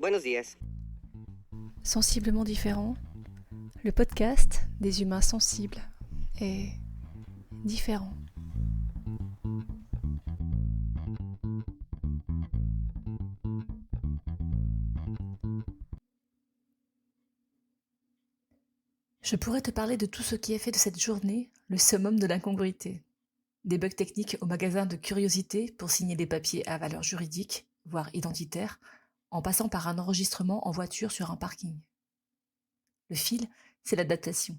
Buenos días. Sensiblement différent, le podcast des humains sensibles et différents. Je pourrais te parler de tout ce qui est fait de cette journée le summum de l'incongruité. Des bugs techniques au magasin de curiosité pour signer des papiers à valeur juridique, voire identitaire, en passant par un enregistrement en voiture sur un parking. Le fil, c'est l'adaptation.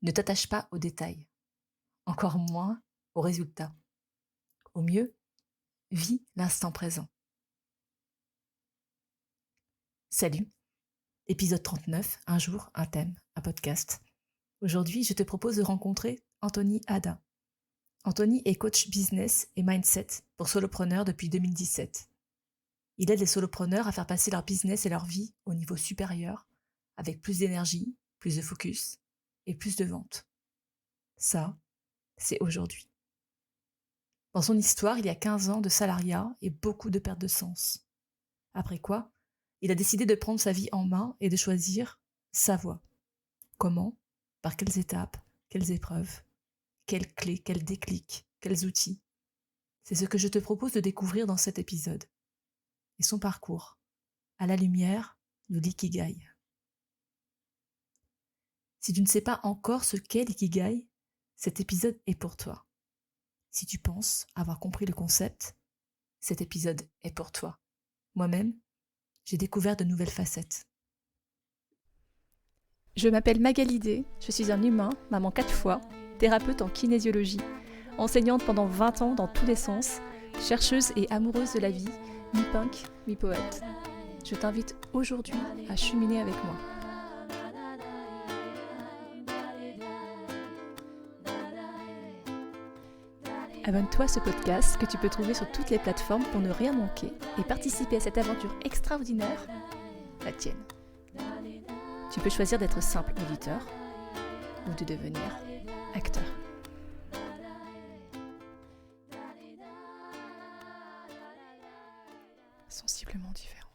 Ne t'attache pas aux détails, encore moins aux résultats. Au mieux, vis l'instant présent. Salut, épisode 39, un jour, un thème, un podcast. Aujourd'hui, je te propose de rencontrer Anthony Ada. Anthony est coach business et mindset pour solopreneurs depuis 2017. Il aide les solopreneurs à faire passer leur business et leur vie au niveau supérieur, avec plus d'énergie, plus de focus et plus de ventes. Ça, c'est aujourd'hui. Dans son histoire, il y a 15 ans de salariat et beaucoup de perte de sens. Après quoi, il a décidé de prendre sa vie en main et de choisir sa voie. Comment? Par quelles étapes? Quelles épreuves? Quelles clés? Quels déclics? Quels outils? C'est ce que je te propose de découvrir dans cet épisode. Et son parcours, à la lumière de l'ikigai. Si tu ne sais pas encore ce qu'est l'ikigai, cet épisode est pour toi. Si tu penses avoir compris le concept, cet épisode est pour toi. Moi-même, j'ai découvert de nouvelles facettes. Je m'appelle Magalidé, je suis un humain, maman 4 fois, thérapeute en kinésiologie, enseignante pendant 20 ans dans tous les sens, chercheuse et amoureuse de la vie, mi-punk, mi-poète. Je t'invite aujourd'hui à cheminer avec moi. Abonne-toi à ce podcast que tu peux trouver sur toutes les plateformes pour ne rien manquer et participer à cette aventure extraordinaire, la tienne. Tu peux choisir d'être simple auditeur ou de devenir acteur. Sensiblement différent.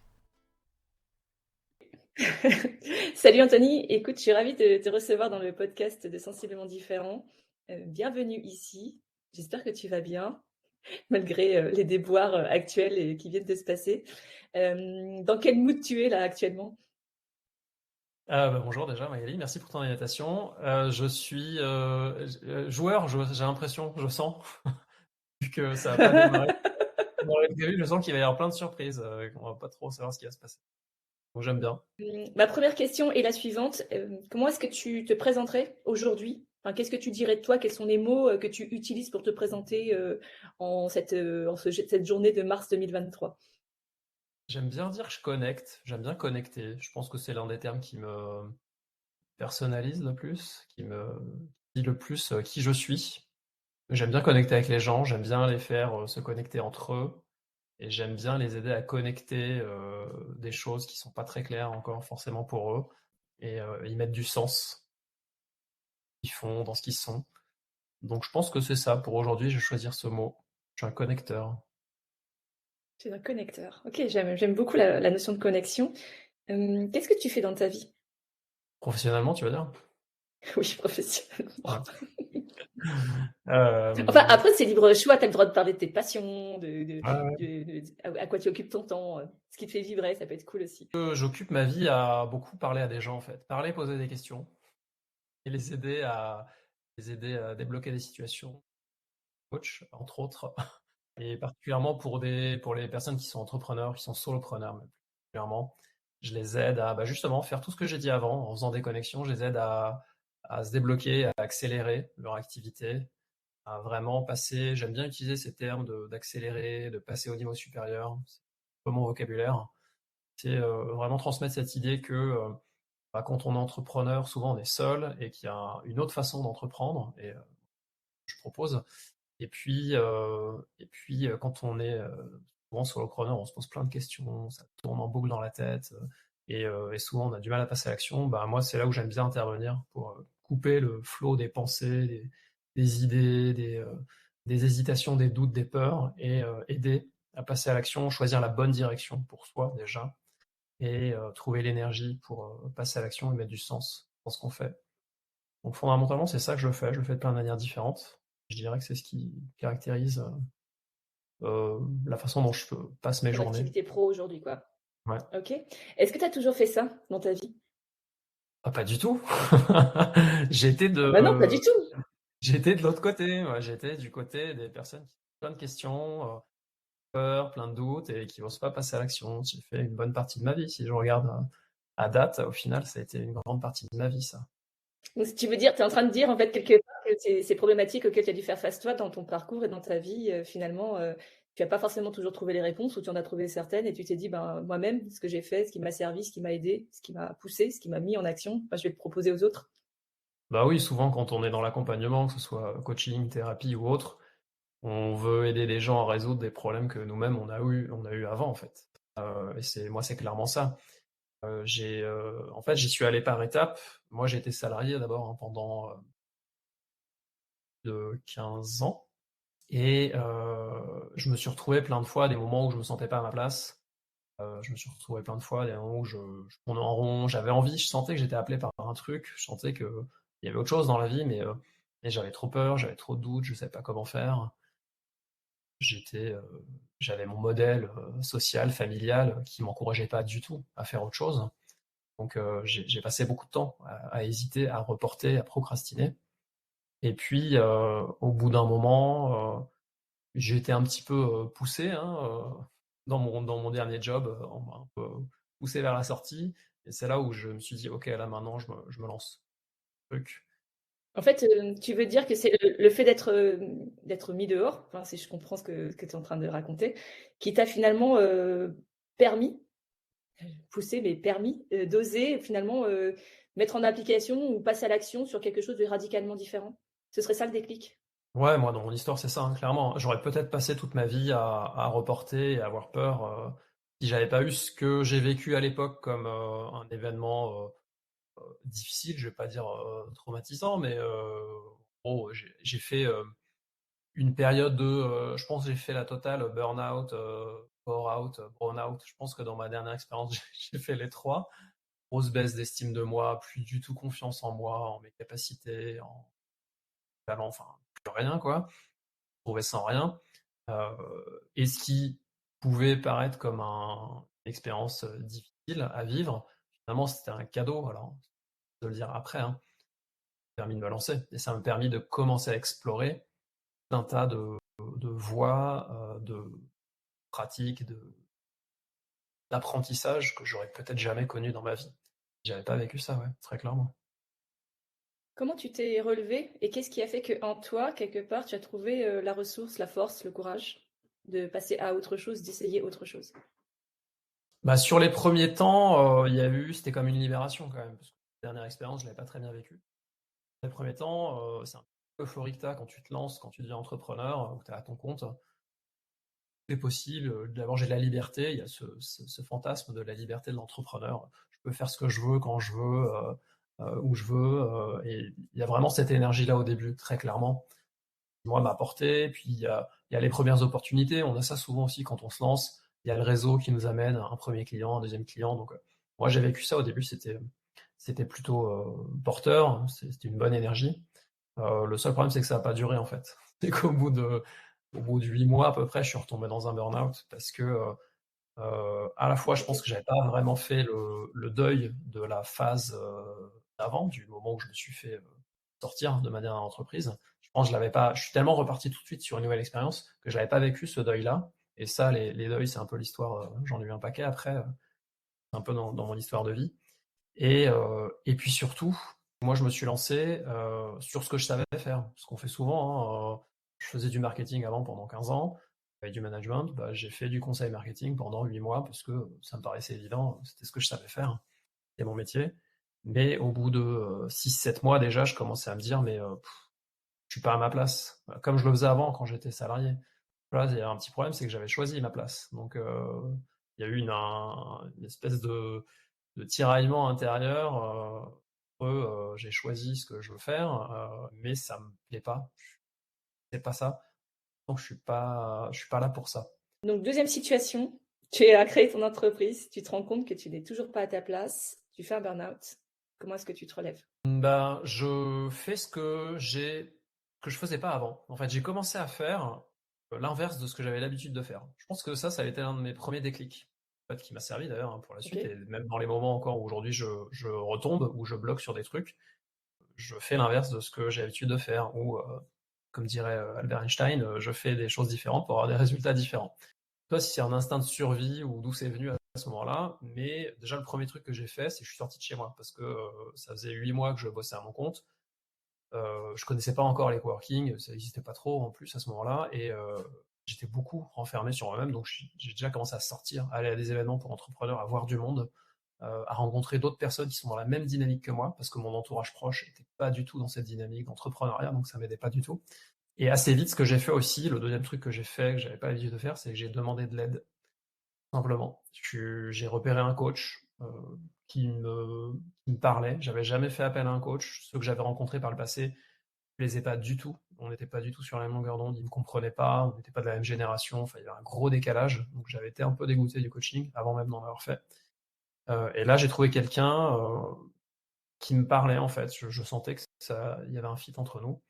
Salut Anthony, écoute, je suis ravie de te recevoir dans le podcast de Sensiblement Différent. Bienvenue ici, j'espère que tu vas bien, malgré les déboires actuels et qui viennent de se passer. Dans quel mood tu es là actuellement? Bonjour déjà Magali, merci pour ton invitation. Je suis joueur, j'ai l'impression, je sens, vu que ça n'a pas démarré. Je sens qu'il va y avoir plein de surprises, qu'on va pas trop savoir ce qui va se passer. Donc j'aime bien. Ma première question est la suivante. Comment est-ce que tu te présenterais aujourd'hui? Enfin, qu'est-ce que tu dirais de toi? Quels sont les mots que tu utilises pour te présenter en cette journée de mars 2023? J'aime bien dire que je connecte, j'aime bien connecter. Je pense que c'est l'un des termes qui me personnalise le plus, qui me dit le plus qui je suis. J'aime bien connecter avec les gens, j'aime bien les faire se connecter entre eux. Et j'aime bien les aider à connecter des choses qui sont pas très claires encore forcément pour eux et y mettre du sens qu'ils font dans ce qu'ils sont. Donc je pense que c'est ça. Pour aujourd'hui, je vais choisir ce mot. Je suis un connecteur. Tu es un connecteur. Ok, j'aime beaucoup la notion de connexion. Qu'est-ce que tu fais dans ta vie? Professionnellement, tu veux dire? Oui, professionnellement. Ouais. Enfin, après, c'est libre choix. Tu as le droit de parler de tes passions, Ouais. à quoi tu occupes ton temps, ce qui te fait vibrer, ça peut être cool aussi. J'occupe ma vie à beaucoup parler à des gens en fait. Parler, poser des questions et les aider à débloquer des situations. Coach, entre autres. Et particulièrement pour les personnes qui sont entrepreneurs, qui sont solopreneurs, même plus particulièrement, je les aide à justement faire tout ce que j'ai dit avant, en faisant des connexions, je les aide à se débloquer, à accélérer leur activité, à vraiment passer, j'aime bien utiliser ces termes d'accélérer, de passer au niveau supérieur, c'est un peu mon vocabulaire, c'est vraiment transmettre cette idée que quand on est entrepreneur, souvent on est seul et qu'il y a une autre façon d'entreprendre, et je propose. Et puis, quand on est souvent solopreneur, on se pose plein de questions, ça tourne en boucle dans la tête, et souvent on a du mal à passer à l'action. Moi, c'est là où j'aime bien intervenir pour couper le flot des pensées, des idées, des hésitations, des doutes, des peurs, et aider à passer à l'action, choisir la bonne direction pour soi déjà, et trouver l'énergie pour passer à l'action et mettre du sens dans ce qu'on fait. Donc fondamentalement, c'est ça que je fais de plein de manières différentes. Je dirais que c'est ce qui caractérise la façon dont je passe mes Ton journées. activité pro aujourd'hui, quoi. Ouais. Ok. Est-ce que tu as toujours fait ça dans ta vie? Ah, pas du tout. J'étais Bah non, pas du tout. j'étais de l'autre côté. Ouais, j'étais du côté des personnes qui ont plein de questions, peur, plein de doutes et qui n'osent pas passer à l'action. J'ai fait une bonne partie de ma vie. Si je regarde à date, au final, ça a été une grande partie de ma vie, ça. Donc, si tu veux dire, tu es en train de dire, en fait, quelque part, que ces problématiques auxquelles tu as dû faire face, toi, dans ton parcours et dans ta vie, finalement, tu n'as pas forcément toujours trouvé les réponses ou tu en as trouvé certaines et tu t'es dit, ben, moi-même, ce que j'ai fait, ce qui m'a servi, ce qui m'a aidé, ce qui m'a poussé, ce qui m'a mis en action, ben, je vais le proposer aux autres. Bah oui, souvent quand on est dans l'accompagnement, que ce soit coaching, thérapie ou autre, on veut aider les gens à résoudre des problèmes que nous-mêmes on a eu avant en fait. Et c'est clairement ça. En fait, j'y suis allé par étapes. Moi, j'ai été salarié d'abord pendant de 15 ans. Et je me suis retrouvé plein de fois à des moments où je me sentais pas à ma place. Je me suis retrouvé plein de fois à des moments où je tournais en rond. J'avais envie, je sentais que j'étais appelé par un truc. Je sentais qu'il y avait autre chose dans la vie, mais j'avais trop peur, j'avais trop de doutes, je savais pas comment faire. J'étais, j'avais mon modèle social, familial, qui m'encourageait pas du tout à faire autre chose. Donc j'ai passé beaucoup de temps à hésiter, à reporter, à procrastiner. Et puis au bout d'un moment, j'ai été un petit peu poussé hein, dans mon dernier job, on m'a un peu poussé vers la sortie. Et c'est là où je me suis dit, ok, là maintenant je me lance. Truc. En fait, tu veux dire que c'est le fait d'être mis dehors, enfin, si je comprends ce que tu es en train de raconter, qui t'a finalement permis, poussé, mais permis d'oser finalement mettre en application ou passer à l'action sur quelque chose de radicalement différent. Ce serait ça le déclic? Ouais, moi dans mon histoire c'est ça, hein, clairement. J'aurais peut-être passé toute ma vie à reporter et à avoir peur si j'avais pas eu ce que j'ai vécu à l'époque comme un événement difficile, je vais pas dire traumatisant, mais j'ai fait une période de, je pense que j'ai fait la totale burn-out, bore-out, burn-out. Je pense que dans ma dernière expérience, j'ai fait les trois. Grosse baisse d'estime de moi, plus du tout confiance en moi, en mes capacités, en talent, enfin, plus rien, quoi. Je trouvais sans rien. Et ce qui pouvait paraître comme une expérience difficile à vivre, finalement, c'était un cadeau, alors, de le dire après, hein, ça m'a permis de me lancer. Et ça m'a permis de commencer à explorer un tas de voies, de pratiques, d'apprentissage que j'aurais peut-être jamais connu dans ma vie. J'avais pas vécu ça, ouais, très clairement. Comment tu t'es relevé et qu'est-ce qui a fait que en toi, quelque part, tu as trouvé la ressource, la force, le courage de passer à autre chose, d'essayer autre chose? Bah, sur les premiers temps, c'était comme une libération quand même, parce que la dernière expérience, je l'avais pas très bien vécue. Les premiers temps, c'est un peu euphorique que t'as quand tu te lances, quand tu deviens entrepreneur, ou que tu es à ton compte. C'est possible. D'abord, j'ai de la liberté. Il y a ce fantasme de la liberté de l'entrepreneur. Je peux faire ce que je veux, quand je veux, où je veux. Et il y a vraiment cette énergie-là au début, très clairement. Moi, m'a apporté. Puis, il y a les premières opportunités. On a ça souvent aussi quand on se lance. Il y a le réseau qui nous amène un premier client, un deuxième client. Donc, moi, j'ai vécu ça au début. C'était plutôt porteur. C'était une bonne énergie. Le seul problème, c'est que ça n'a pas duré, en fait. C'est qu'au bout de 8 mois à peu près, je suis retombé dans un burn-out parce que à la fois, je pense que j'avais pas vraiment fait le deuil de la phase d'avant, du moment où je me suis fait sortir de ma dernière entreprise. Je pense que je l'avais pas. Je suis tellement reparti tout de suite sur une nouvelle expérience que je n'avais pas vécu ce deuil-là. Et ça, les deuils, c'est un peu l'histoire. J'en ai eu un paquet après, c'est un peu dans mon histoire de vie. Et puis surtout, moi, je me suis lancé sur ce que je savais faire, ce qu'on fait souvent, hein. Je faisais du marketing avant pendant 15 ans, avec du management. Bah, j'ai fait du conseil marketing pendant 8 mois parce que ça me paraissait évident, c'était ce que je savais faire, c'était mon métier. Mais au bout de 6-7 mois déjà, je commençais à me dire, mais je suis pas à ma place, comme je le faisais avant quand j'étais salarié. Là, il y a un petit problème, c'est que j'avais choisi ma place. Donc, il y a eu une espèce de tiraillement intérieur. J'ai choisi ce que je veux faire, mais ça me plaît pas. C'est pas ça. Donc je suis pas là pour ça. Donc, deuxième situation, tu as créé ton entreprise, tu te rends compte que tu n'es toujours pas à ta place, tu fais un burn-out. Comment est-ce que tu te relèves? Ben, je fais ce que je faisais pas avant. En fait, j'ai commencé à faire l'inverse de ce que j'avais l'habitude de faire. Je pense que ça a été l'un de mes premiers déclics, en fait, qui m'a servi d'ailleurs pour la suite. Ok. Et même dans les moments encore où aujourd'hui je retombe, où je bloque sur des trucs, je fais l'inverse de ce que j'ai l'habitude de faire. Ou, comme dirait Albert Einstein, je fais des choses différentes pour avoir des résultats différents. Toi, si c'est un instinct de survie ou d'où c'est venu à ce moment-là, mais déjà le premier truc que j'ai fait, c'est que je suis sorti de chez moi parce que ça faisait 8 mois que je bossais à mon compte. Je connaissais pas encore les coworking, ça n'existait pas trop en plus à ce moment-là, et j'étais beaucoup renfermé sur moi-même, donc j'ai déjà commencé à sortir, à aller à des événements pour entrepreneurs, à voir du monde, à rencontrer d'autres personnes qui sont dans la même dynamique que moi, parce que mon entourage proche était pas du tout dans cette dynamique d'entrepreneuriat, donc ça m'aidait pas du tout. Et assez vite, ce que j'ai fait aussi, le deuxième truc que j'ai fait, que j'avais pas l'habitude de faire, c'est que j'ai demandé de l'aide, simplement. J'ai repéré un coach qui me parlait. J'avais jamais fait appel à un coach. Ceux que j'avais rencontrés par le passé ne plaisaient pas du tout. On n'était pas du tout sur la même longueur d'onde. Ils ne me comprenaient pas. On n'était pas de la même génération. Enfin, il y avait un gros décalage. Donc j'avais été un peu dégoûté du coaching avant même d'en avoir fait. Et là, j'ai trouvé quelqu'un qui me parlait en fait. Je sentais que il y avait un fit entre nous.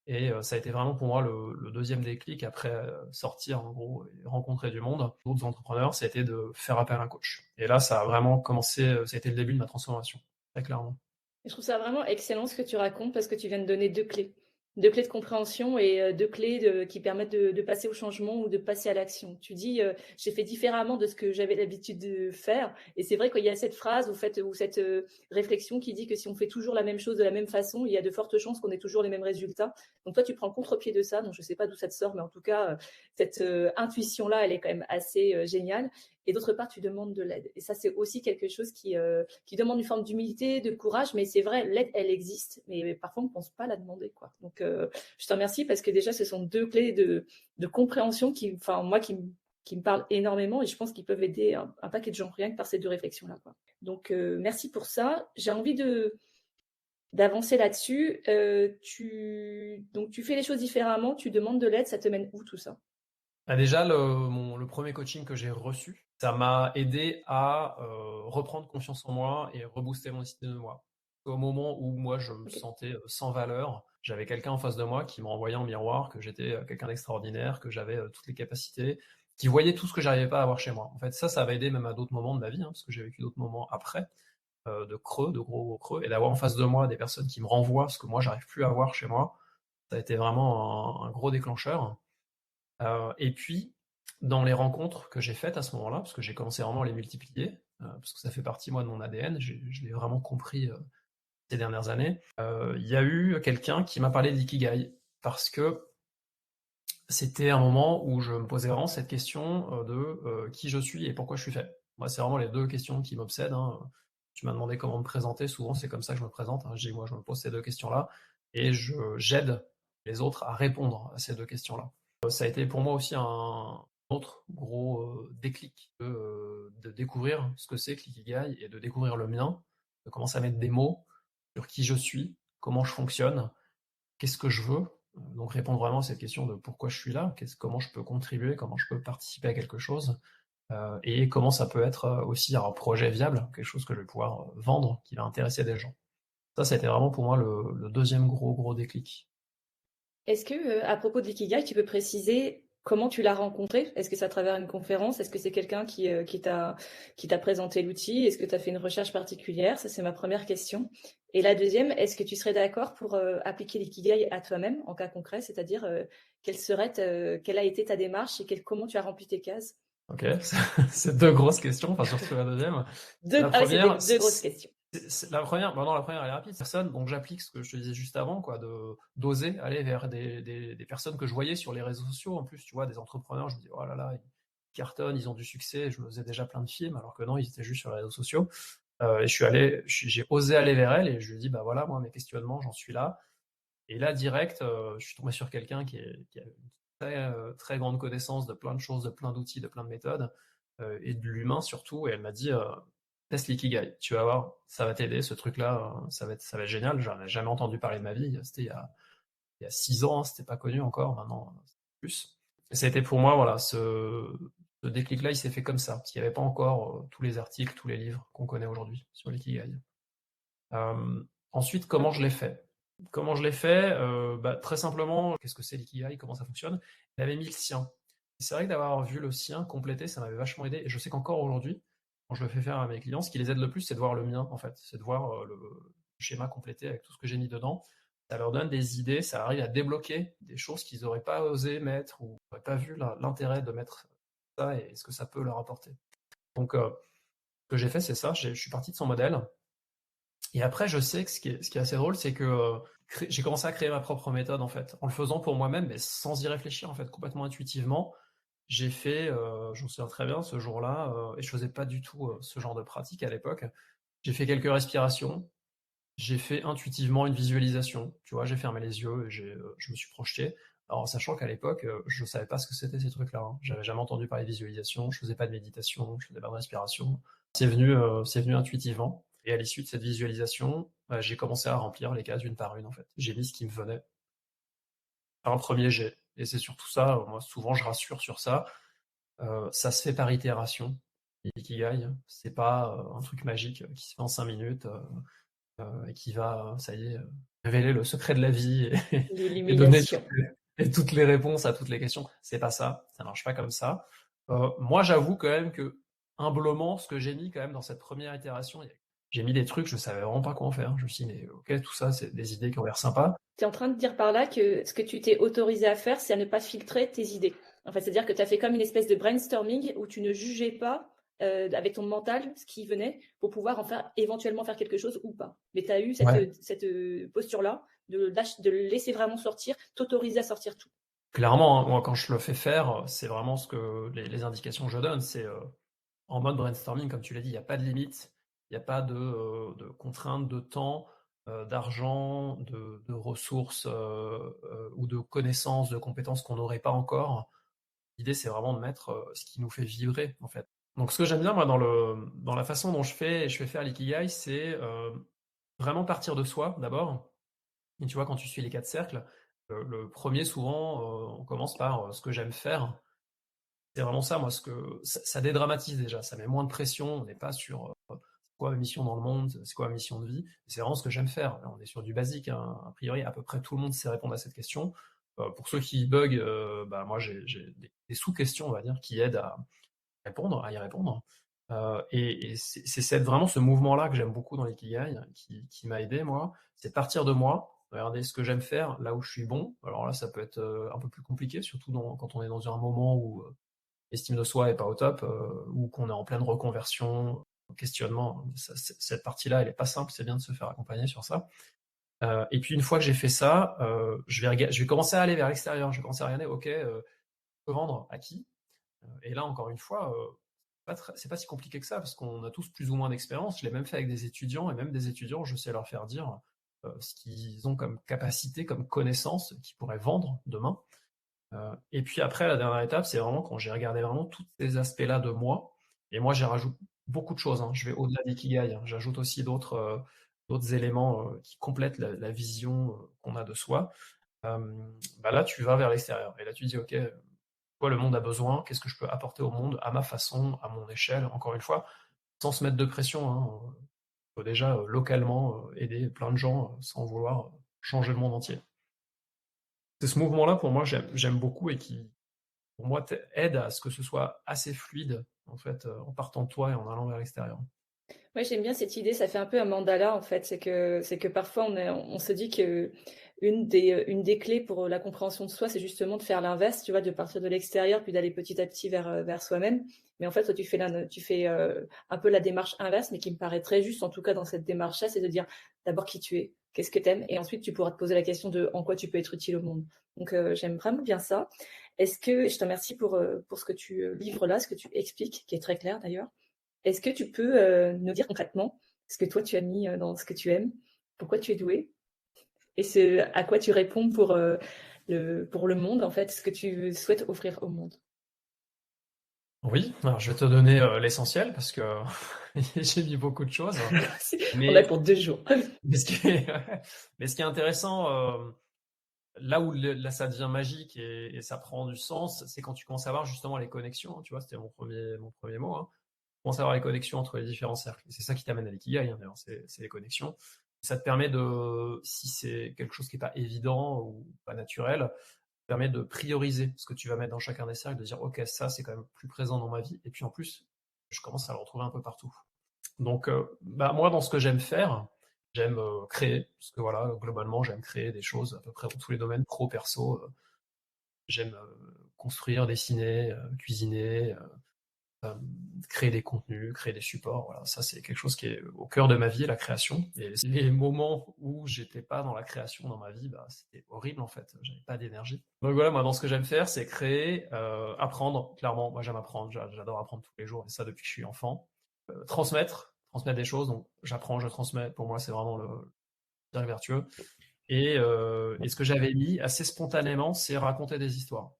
Et ça a été vraiment pour moi le deuxième déclic après sortir en gros et rencontrer du monde, d'autres entrepreneurs, ça a été de faire appel à un coach. Et là, ça a vraiment commencé, ça a été le début de ma transformation, très clairement. Et je trouve ça vraiment excellent ce que tu racontes parce que tu viens de donner deux clés. Deux clés de compréhension et deux clés qui permettent de passer au changement ou de passer à l'action. Tu dis, j'ai fait différemment de ce que j'avais l'habitude de faire. Et c'est vrai qu'il y a cette phrase ou cette réflexion qui dit que si on fait toujours la même chose de la même façon, il y a de fortes chances qu'on ait toujours les mêmes résultats. Donc toi, tu prends le contre-pied de ça. Donc je ne sais pas d'où ça te sort, mais en tout cas, cette intuition-là, elle est quand même assez géniale. Et d'autre part, tu demandes de l'aide. Et ça, c'est aussi quelque chose qui demande une forme d'humilité, de courage. Mais c'est vrai, l'aide, elle existe. Mais parfois, on ne pense pas la demander, quoi. Donc, je te remercie parce que déjà, ce sont deux clés de compréhension qui me parlent énormément et je pense qu'ils peuvent aider un paquet de gens rien que par ces deux réflexions-là, quoi. Donc, merci pour ça. J'ai envie d'avancer là-dessus. Donc, tu fais les choses différemment, tu demandes de l'aide, ça te mène où tout ça? Ah, déjà, le premier coaching que j'ai reçu, ça m'a aidé à reprendre confiance en moi et rebooster mon estime de moi. Au moment où moi je me Ok. sentais sans valeur, j'avais quelqu'un en face de moi qui me renvoyait en miroir que j'étais quelqu'un d'extraordinaire, que j'avais toutes les capacités, qui voyait tout ce que j'arrivais pas à avoir chez moi. En fait, ça va aider même à d'autres moments de ma vie, parce que j'ai vécu d'autres moments après, de creux, de gros creux, et d'avoir en face de moi des personnes qui me renvoient ce que moi j'arrive plus à avoir chez moi, ça a été vraiment un gros déclencheur. Et puis, dans les rencontres que j'ai faites à ce moment-là, parce que j'ai commencé vraiment à les multiplier, parce que ça fait partie, moi, de mon ADN, je l'ai vraiment compris ces dernières années, il y a eu quelqu'un qui m'a parlé d'ikigai, parce que c'était un moment où je me posais vraiment cette question de qui je suis et pourquoi je suis fait. Moi, c'est vraiment les deux questions qui m'obsèdent. Tu m'as demandé comment me présenter, souvent c'est comme ça que je me présente. Je dis, moi, je me pose ces deux questions-là, et j'aide les autres à répondre à ces deux questions-là. Ça a été pour moi aussi un autre gros déclic de découvrir ce que c'est que l'ikigai et de découvrir le mien, de commencer à mettre des mots sur qui je suis, comment je fonctionne, qu'est-ce que je veux. Donc répondre vraiment à cette question de pourquoi je suis là, comment je peux contribuer, comment je peux participer à quelque chose, et comment ça peut être aussi un projet viable, quelque chose que je vais pouvoir vendre, qui va intéresser des gens. Ça a été vraiment pour moi le deuxième gros déclic. Est-ce que, à propos de l'ikigai, tu peux préciser comment tu l'as rencontré? Est-ce que c'est à travers une conférence? Est-ce que c'est quelqu'un qui t'a présenté l'outil? Est-ce que tu as fait une recherche particulière? Ça, c'est ma première question. Et la deuxième, est-ce que tu serais d'accord pour appliquer l'ikigai à toi-même en cas concret? C'est-à-dire, quelle a été ta démarche et comment tu as rempli tes cases? Ok, c'est deux grosses questions, enfin surtout la deuxième. La Ah oui, c'est première, deux grosses questions. la première elle est rapide. Personne, donc j'applique ce que je te disais juste avant, quoi, d'oser aller vers des personnes que je voyais sur les réseaux sociaux. En plus, tu vois, des entrepreneurs, je me dis, oh là là, ils cartonnent, ils ont du succès. Je me faisais déjà plein de films, alors que non, ils étaient juste sur les réseaux sociaux. Et j'ai osé aller vers elle et je lui ai dit, bah voilà, moi, mes questionnements, j'en suis là. Et là, direct, je suis tombé sur quelqu'un qui a une très grande connaissance de plein de choses, de plein d'outils, de plein de méthodes, et de l'humain surtout. Et elle m'a dit, teste l'ikigai, tu vas voir, ça va t'aider, ce truc-là, ça va être génial. J'en ai jamais entendu parler de ma vie. C'était il y a 6 ans, c'était pas connu encore, maintenant, c'est plus. Et ça a été pour moi, voilà, Ce déclic-là, il s'est fait comme ça, parce qu'il n'y avait pas encore tous les articles, tous les livres qu'on connaît aujourd'hui sur l'ikigai. Ensuite, comment je l'ai fait? Comment je l'ai fait? Très simplement, qu'est-ce que c'est l'ikigai? Comment ça fonctionne? Il avait mis le sien. Et c'est vrai que d'avoir vu le sien complété, ça m'avait vachement aidé. Et je sais qu'encore aujourd'hui, quand je le fais faire à mes clients, ce qui les aide le plus, c'est de voir le mien, en fait. C'est de voir le schéma complété avec tout ce que j'ai mis dedans. Ça leur donne des idées, ça arrive à débloquer des choses qu'ils n'auraient pas osé mettre ou n'auraient pas vu l'intérêt de mettre ça et ce que ça peut leur apporter. Donc, ce que j'ai fait, c'est ça. Je suis parti de son modèle. Et après, je sais que ce qui est assez drôle, c'est que j'ai commencé à créer ma propre méthode, en fait, en le faisant pour moi-même, mais sans y réfléchir, en fait, complètement intuitivement. J'ai fait, je me souviens très bien, ce jour-là, et je faisais pas du tout ce genre de pratique à l'époque. J'ai fait quelques respirations, j'ai fait intuitivement une visualisation. Tu vois, j'ai fermé les yeux et je me suis projeté. Alors, sachant qu'à l'époque, je savais pas ce que c'était ces trucs-là, hein. J'avais jamais entendu parler de visualisation, je faisais pas de méditation, je faisais pas de respiration. C'est venu intuitivement. Et à l'issue de cette visualisation, j'ai commencé à remplir les cases une par une, en fait. J'ai mis ce qui me venait. Un premier jet. Et c'est surtout ça, moi, souvent, je rassure sur ça. Ça se fait par itération. L'ikigai, c'est pas un truc magique qui se fait en 5 minutes et qui va, ça y est, révéler le secret de la vie et donner L'illumination. toutes les réponses à toutes les questions. C'est pas ça, ça marche pas comme ça. Moi, j'avoue quand même que, humblement, ce que j'ai mis quand même dans cette première itération, j'ai mis des trucs, je savais vraiment pas quoi en faire. Je me suis dit, mais ok, tout ça, c'est des idées qui ont l'air sympas. Tu es en train de dire par là que ce que tu t'es autorisé à faire, c'est à ne pas filtrer tes idées. En fait, c'est-à-dire que tu as fait comme une espèce de brainstorming où tu ne jugeais pas avec ton mental ce qui venait pour pouvoir éventuellement faire quelque chose ou pas. Mais tu as eu Ouais. cette posture-là de le laisser vraiment sortir, t'autoriser à sortir tout. Clairement, hein, moi, quand je le fais faire, c'est vraiment ce que les indications que je donne, c'est en mode brainstorming, comme tu l'as dit, il n'y a pas de limite, il n'y a pas de contraintes de temps, d'argent, de ressources ou de connaissances, de compétences qu'on n'aurait pas encore. L'idée, c'est vraiment de mettre ce qui nous fait vibrer, en fait. Donc, ce que j'aime bien, moi, dans la façon dont je fais faire l'ikigai, c'est vraiment partir de soi, d'abord. Et tu vois, quand tu suis les 4 cercles, le premier, souvent, on commence par ce que j'aime faire. C'est vraiment ça, moi, ça dédramatise déjà, ça met moins de pression, on n'est pas sur c'est quoi ma mission dans le monde, c'est quoi ma mission de vie, c'est vraiment ce que j'aime faire. Là, on est sur du basique, hein. A priori, à peu près tout le monde sait répondre à cette question. Pour ceux qui bug, moi j'ai des sous-questions, on va dire, qui aident à y répondre. Et c'est vraiment ce mouvement-là que j'aime beaucoup dans l'ikigai, qui m'a aidé, moi. C'est partir de moi, regarder ce que j'aime faire, là où je suis bon. Alors là, ça peut être un peu plus compliqué, surtout quand on est dans un moment où l'estime de soi est pas au top, ou qu'on est en pleine reconversion, questionnement. Cette partie-là, elle est pas simple, c'est bien de se faire accompagner sur ça. Et puis une fois que j'ai fait ça, je vais commencer à aller vers l'extérieur. Je vais commencer à regarder, ok, je peux vendre à qui? Et là, encore une fois, c'est pas si compliqué que ça, parce qu'on a tous plus ou moins d'expérience. Je l'ai même fait avec des étudiants, et même des étudiants, je sais leur faire dire ce qu'ils ont comme capacité, comme connaissance, qu'ils pourraient vendre demain. Et puis après, la dernière étape, c'est vraiment quand j'ai regardé vraiment tous ces aspects-là de moi, et moi, j'y rajoute beaucoup de choses, hein. Je vais au-delà d'ikigai, hein. J'ajoute aussi d'autres éléments qui complètent la vision qu'on a de soi. Là, tu vas vers l'extérieur, et là, tu dis, ok, quoi le monde a besoin, qu'est-ce que je peux apporter au monde à ma façon, à mon échelle, encore une fois, sans se mettre de pression, hein. Il faut déjà localement aider plein de gens sans vouloir changer le monde entier. C'est ce mouvement-là, pour moi, j'aime beaucoup et qui, pour moi, aide à ce que ce soit assez fluide, en fait, en partant de toi et en allant vers l'extérieur. Ouais, j'aime bien cette idée, ça fait un peu un mandala en fait. C'est que parfois on se dit que une des clés pour la compréhension de soi, c'est justement de faire l'inverse, tu vois, de partir de l'extérieur puis d'aller petit à petit vers soi-même. Mais en fait, toi, tu fais un peu la démarche inverse, mais qui me paraît très juste, en tout cas dans cette démarche-là, c'est de dire d'abord qui tu es, qu'est-ce que tu aimes, et ensuite tu pourras te poser la question de en quoi tu peux être utile au monde. Donc j'aime vraiment bien ça. Je te remercie pour ce que tu livres là, ce que tu expliques, qui est très clair d'ailleurs. Est-ce que tu peux nous dire concrètement ce que toi tu as mis dans ce que tu aimes, pourquoi tu es doué et à quoi tu réponds pour le monde, en fait, ce que tu souhaites offrir au monde? Oui, alors je vais te donner l'essentiel parce que j'ai mis beaucoup de choses. On a Mais, pour 2 jours. mais ce qui est intéressant, là où là ça devient magique et ça prend du sens, c'est quand tu commences à voir justement les connexions, hein, tu vois, c'était mon premier mot, hein. Tu commences à voir les connexions entre les différents cercles. Et c'est ça qui t'amène à l'ikigai, hein, d'ailleurs, c'est les connexions. Et ça te permet de, si c'est quelque chose qui n'est pas évident ou pas naturel, ça te permet de prioriser ce que tu vas mettre dans chacun des cercles, de dire ok, ça c'est quand même plus présent dans ma vie. Et puis en plus, je commence à le retrouver un peu partout. Donc moi, dans ce que j'aime faire, j'aime créer, parce que voilà, globalement, j'aime créer des choses à peu près dans tous les domaines, pro, perso. J'aime construire, dessiner, cuisiner, créer des contenus, créer des supports. Voilà, ça c'est quelque chose qui est au cœur de ma vie, la création. Et les moments où j'étais pas dans la création dans ma vie, bah, c'était horrible en fait. J'avais pas d'énergie. Donc voilà, moi dans ce que j'aime faire, c'est créer, apprendre. Clairement, moi j'aime apprendre. J'adore apprendre tous les jours, et ça depuis que je suis enfant. Transmettre des choses. Donc j'apprends, je transmets. Pour moi, c'est vraiment le cercle vertueux. Et ce que j'avais mis assez spontanément, c'est raconter des histoires.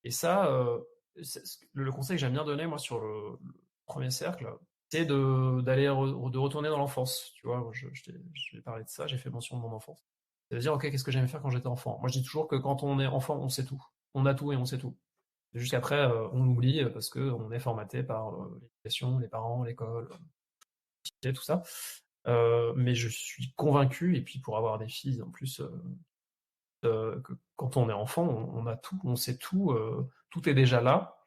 Et ça, le conseil que j'aime bien donner, moi, sur le premier cercle, c'est de retourner dans l'enfance. Tu vois, moi, je t'ai parlé de ça, j'ai fait mention de mon enfance. C'est-à-dire, ok, qu'est-ce que j'aimais faire quand j'étais enfant? Moi, je dis toujours que quand on est enfant, on sait tout. On a tout et on sait tout. Jusqu'après, on l'oublie parce qu'on est formaté par l'éducation, les parents, l'école, tout ça. Mais je suis convaincu, et puis pour avoir des filles en plus, que quand on est enfant, on a tout, on sait tout, tout est déjà là,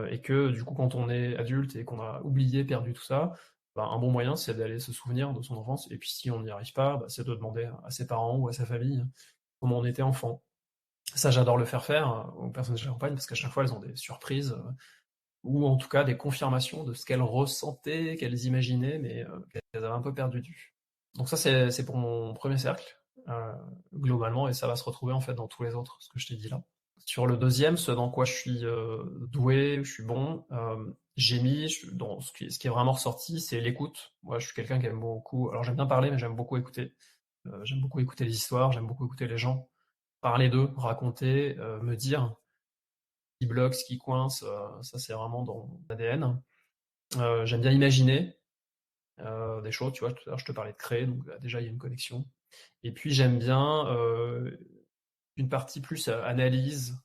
et que du coup, quand on est adulte et qu'on a oublié, perdu tout ça, bah, un bon moyen, c'est d'aller se souvenir de son enfance. Et puis si on n'y arrive pas, bah, c'est de demander à ses parents ou à sa famille comment on était enfant. Ça, j'adore le faire aux personnes que j'accompagne, parce qu'à chaque fois, elles ont des surprises, ou en tout cas des confirmations de ce qu'elles ressentaient, qu'elles imaginaient, mais qu'elles avaient un peu perdu de vue. Donc ça, c'est pour mon premier cercle, globalement, et ça va se retrouver en fait dans tous les autres, ce que je t'ai dit là. Sur le deuxième, ce dans quoi je suis doué, je suis bon, j'ai mis, dans ce qui est vraiment ressorti, c'est l'écoute. Moi, je suis quelqu'un qui aime beaucoup, alors j'aime bien parler, mais j'aime beaucoup écouter. J'aime beaucoup écouter les histoires, j'aime beaucoup écouter les gens, parler d'eux, raconter, me dire ce qui bloque, ce qui coince, ça c'est vraiment dans mon ADN. J'aime bien imaginer des choses, tu vois, tout à l'heure je te parlais de créer, donc déjà il y a une connexion. Et puis j'aime bien une partie plus analyse,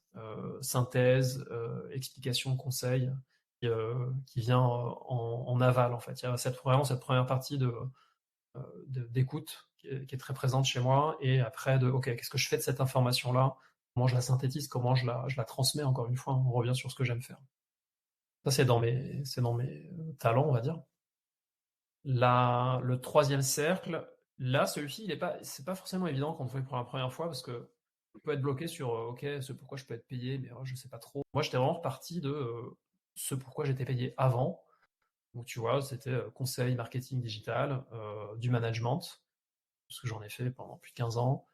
synthèse, explication, conseil, qui vient en aval en fait. Il y a vraiment cette première partie d'écoute qui est très présente chez moi, et après ok, qu'est-ce que je fais de cette information-là? Comment je la synthétise? Comment je la transmets? Encore une fois, on revient sur ce que j'aime faire. Ça, c'est dans mes talents, on va dire. Le troisième cercle, là, celui-ci, c'est pas forcément évident quand on fait pour la première fois, parce que on peut être bloqué sur ok, ce pourquoi je peux être payé, mais je sais pas trop. Moi, j'étais vraiment reparti de ce pourquoi j'étais payé avant. Donc, tu vois, c'était conseil, marketing digital, du management, parce que j'en ai fait pendant plus de 15 ans,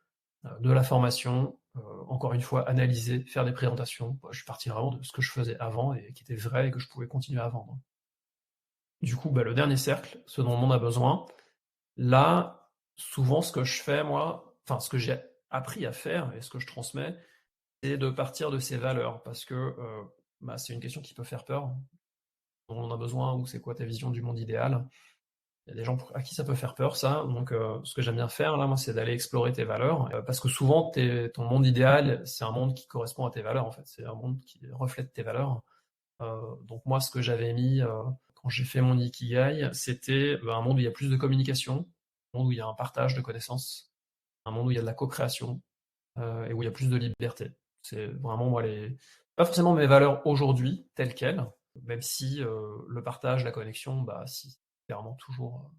de la formation, encore une fois, analyser, faire des présentations. Je suis parti vraiment de ce que je faisais avant et qui était vrai et que je pouvais continuer à vendre. Du coup, le dernier cercle, ce dont le monde a besoin, là, souvent, ce que je fais, moi, enfin, ce que j'ai appris à faire et ce que je transmets, c'est de partir de ces valeurs, parce que c'est une question qui peut faire peur. Dont on a besoin, ou c'est quoi ta vision du monde idéal? Il y a des gens à qui ça peut faire peur, ça. Donc, ce que j'aime bien faire, là, moi, c'est d'aller explorer tes valeurs, parce que souvent, ton monde idéal, c'est un monde qui correspond à tes valeurs, en fait. C'est un monde qui reflète tes valeurs. Donc, moi, ce que j'avais mis quand j'ai fait mon Ikigai, c'était un monde où il y a plus de communication, un monde où il y a un partage de connaissances, un monde où il y a de la co-création, et où il y a plus de liberté. C'est vraiment, moi, pas forcément mes valeurs aujourd'hui, telles quelles, même si le partage, la connexion, si, c'est clairement toujours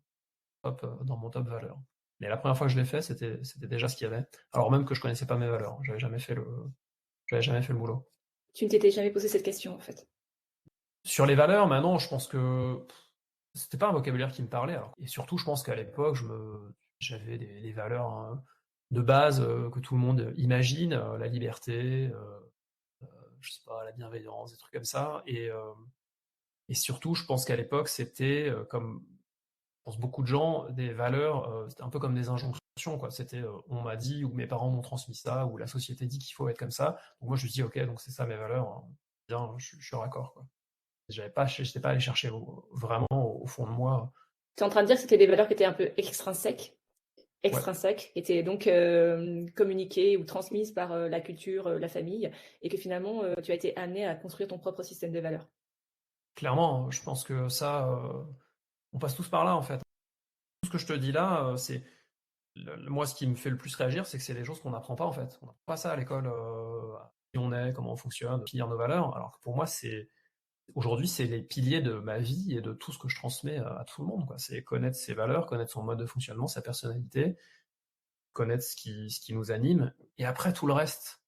top, dans mon top valeur. Mais la première fois que je l'ai fait, c'était déjà ce qu'il y avait. Alors même que je connaissais pas mes valeurs, j'avais jamais fait le boulot. Tu ne t'étais jamais posé cette question, en fait. Sur les valeurs, maintenant, je pense que c'était pas un vocabulaire qui me parlait. Alors. Et surtout, je pense qu'à l'époque, j'avais des valeurs de base que tout le monde imagine, la liberté, je sais pas, la bienveillance, des trucs comme ça. Et surtout, je pense qu'à l'époque, c'était comme je pense beaucoup de gens, des valeurs, c'était un peu comme des injonctions, quoi. C'était on m'a dit, ou mes parents m'ont transmis ça, ou la société dit qu'il faut être comme ça. Donc moi, je me dis ok, donc c'est ça mes valeurs. Hein. Bien, je suis raccord, quoi. J'étais pas allé chercher vraiment au fond de moi. Tu es en train de dire que c'était des valeurs qui étaient un peu extrinsèques? Ouais, extrinsèques, qui étaient donc communiquées ou transmises par la culture, la famille, et que finalement tu as été amené à construire ton propre système de valeurs. clairement, je pense que ça, on passe tous par là, en fait. Tout ce que je te dis là, c'est moi, ce qui me fait le plus réagir, c'est que c'est des choses qu'on n'apprend pas, en fait. On n'apprend pas ça à l'école, qui on est, comment on fonctionne, définir nos valeurs. Alors que pour moi, aujourd'hui, c'est les piliers de ma vie et de tout ce que je transmets à tout le monde, quoi. C'est connaître ses valeurs, connaître son mode de fonctionnement, sa personnalité, connaître ce qui nous anime. Et après, tout le reste,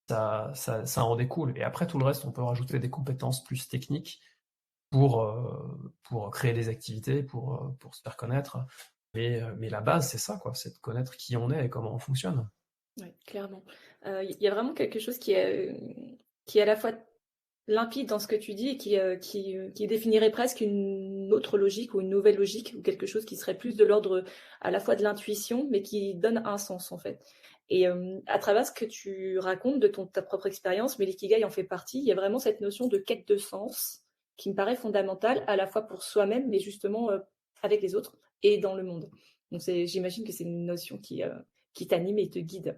ça en découle. Et après, tout le reste, on peut rajouter des compétences plus techniques pour créer des activités, pour se faire connaître. Mais la base, c'est ça, quoi. C'est de connaître qui on est et comment on fonctionne. Oui, clairement. Il y a vraiment quelque chose qui est à la fois limpide dans ce que tu dis et qui définirait presque une autre logique ou une nouvelle logique ou quelque chose qui serait plus de l'ordre à la fois de l'intuition, mais qui donne un sens en fait. Et à travers ce que tu racontes de ta propre expérience, mais l'ikigai en fait partie, il y a vraiment cette notion de quête de sens qui me paraît fondamentale à la fois pour soi-même, mais justement avec les autres et dans le monde. Donc j'imagine que c'est une notion qui t'anime et te guide.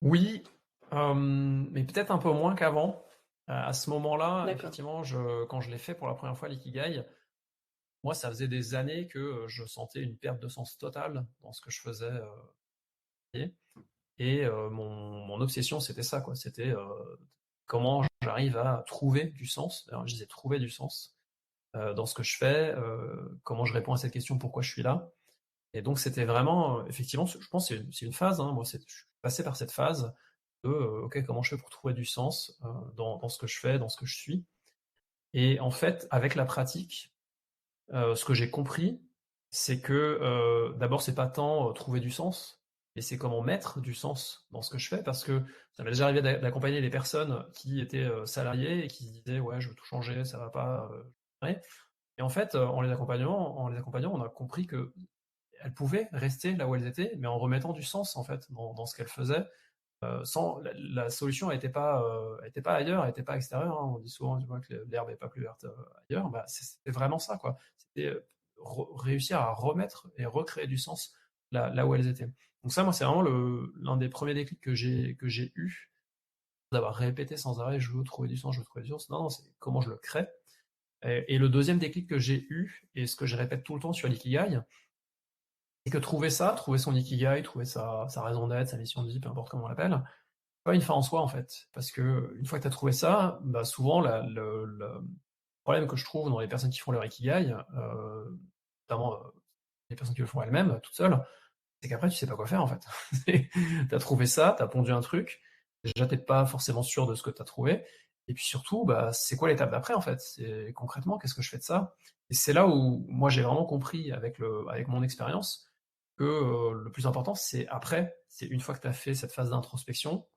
Oui, mais peut-être un peu moins qu'avant. À ce moment-là, D'accord. effectivement, quand je l'ai fait pour la première fois, l'ikigai, moi, ça faisait des années que je sentais une perte de sens totale dans ce que je faisais. Et mon obsession, c'était ça, quoi. C'était comment j'arrive à trouver du sens. Alors, je disais trouver du sens dans ce que je fais, comment je réponds à cette question, pourquoi je suis là. Et donc, c'était vraiment, effectivement, je pense que c'est une phase, hein. Moi, je suis passé par cette phase de, ok, comment je fais pour trouver du sens dans ce que je fais, dans ce que je suis. Et en fait, avec la pratique, ce que j'ai compris, c'est que d'abord, c'est pas tant trouver du sens, mais c'est comment mettre du sens dans ce que je fais, parce que ça m'est déjà arrivé d'accompagner des personnes qui étaient salariées et qui se disaient ouais, je veux tout changer, ça va pas. Ouais. Et en fait, en les accompagnant, on a compris que elles pouvaient rester là où elles étaient, mais en remettant du sens en fait dans ce qu'elles faisaient. Sans la solution était pas ailleurs, elle était pas extérieure, hein. On dit souvent tu vois, que l'herbe est pas plus verte ailleurs. Bah, c'était vraiment ça, quoi. C'était réussir à remettre et recréer du sens là où elles étaient. Donc ça, moi, c'est vraiment l'un des premiers déclics que j'ai eu, d'avoir répété sans arrêt, je veux trouver du sens, je veux trouver du sens. Non, non, c'est comment je le crée. Et le deuxième déclic que j'ai eu, et ce que je répète tout le temps sur l'ikigai, c'est que trouver son ikigai, trouver sa raison d'être, sa mission de vie, peu importe comment on l'appelle, pas une fin en soi en fait. Parce que une fois que tu as trouvé ça, bah souvent le problème que je trouve dans les personnes qui font leur ikigai, notamment les personnes qui le font elles-mêmes, toutes seules, c'est qu'après tu sais pas quoi faire en fait. Tu as trouvé ça, tu as pondu un truc, déjà t'es pas forcément sûr de ce que tu as trouvé, et puis surtout, bah, c'est quoi l'étape d'après en fait? C'est concrètement, qu'est-ce que je fais de ça? Et c'est là où moi j'ai vraiment compris avec mon expérience que le plus important c'est après, c'est une fois que tu as fait cette phase d'introspection,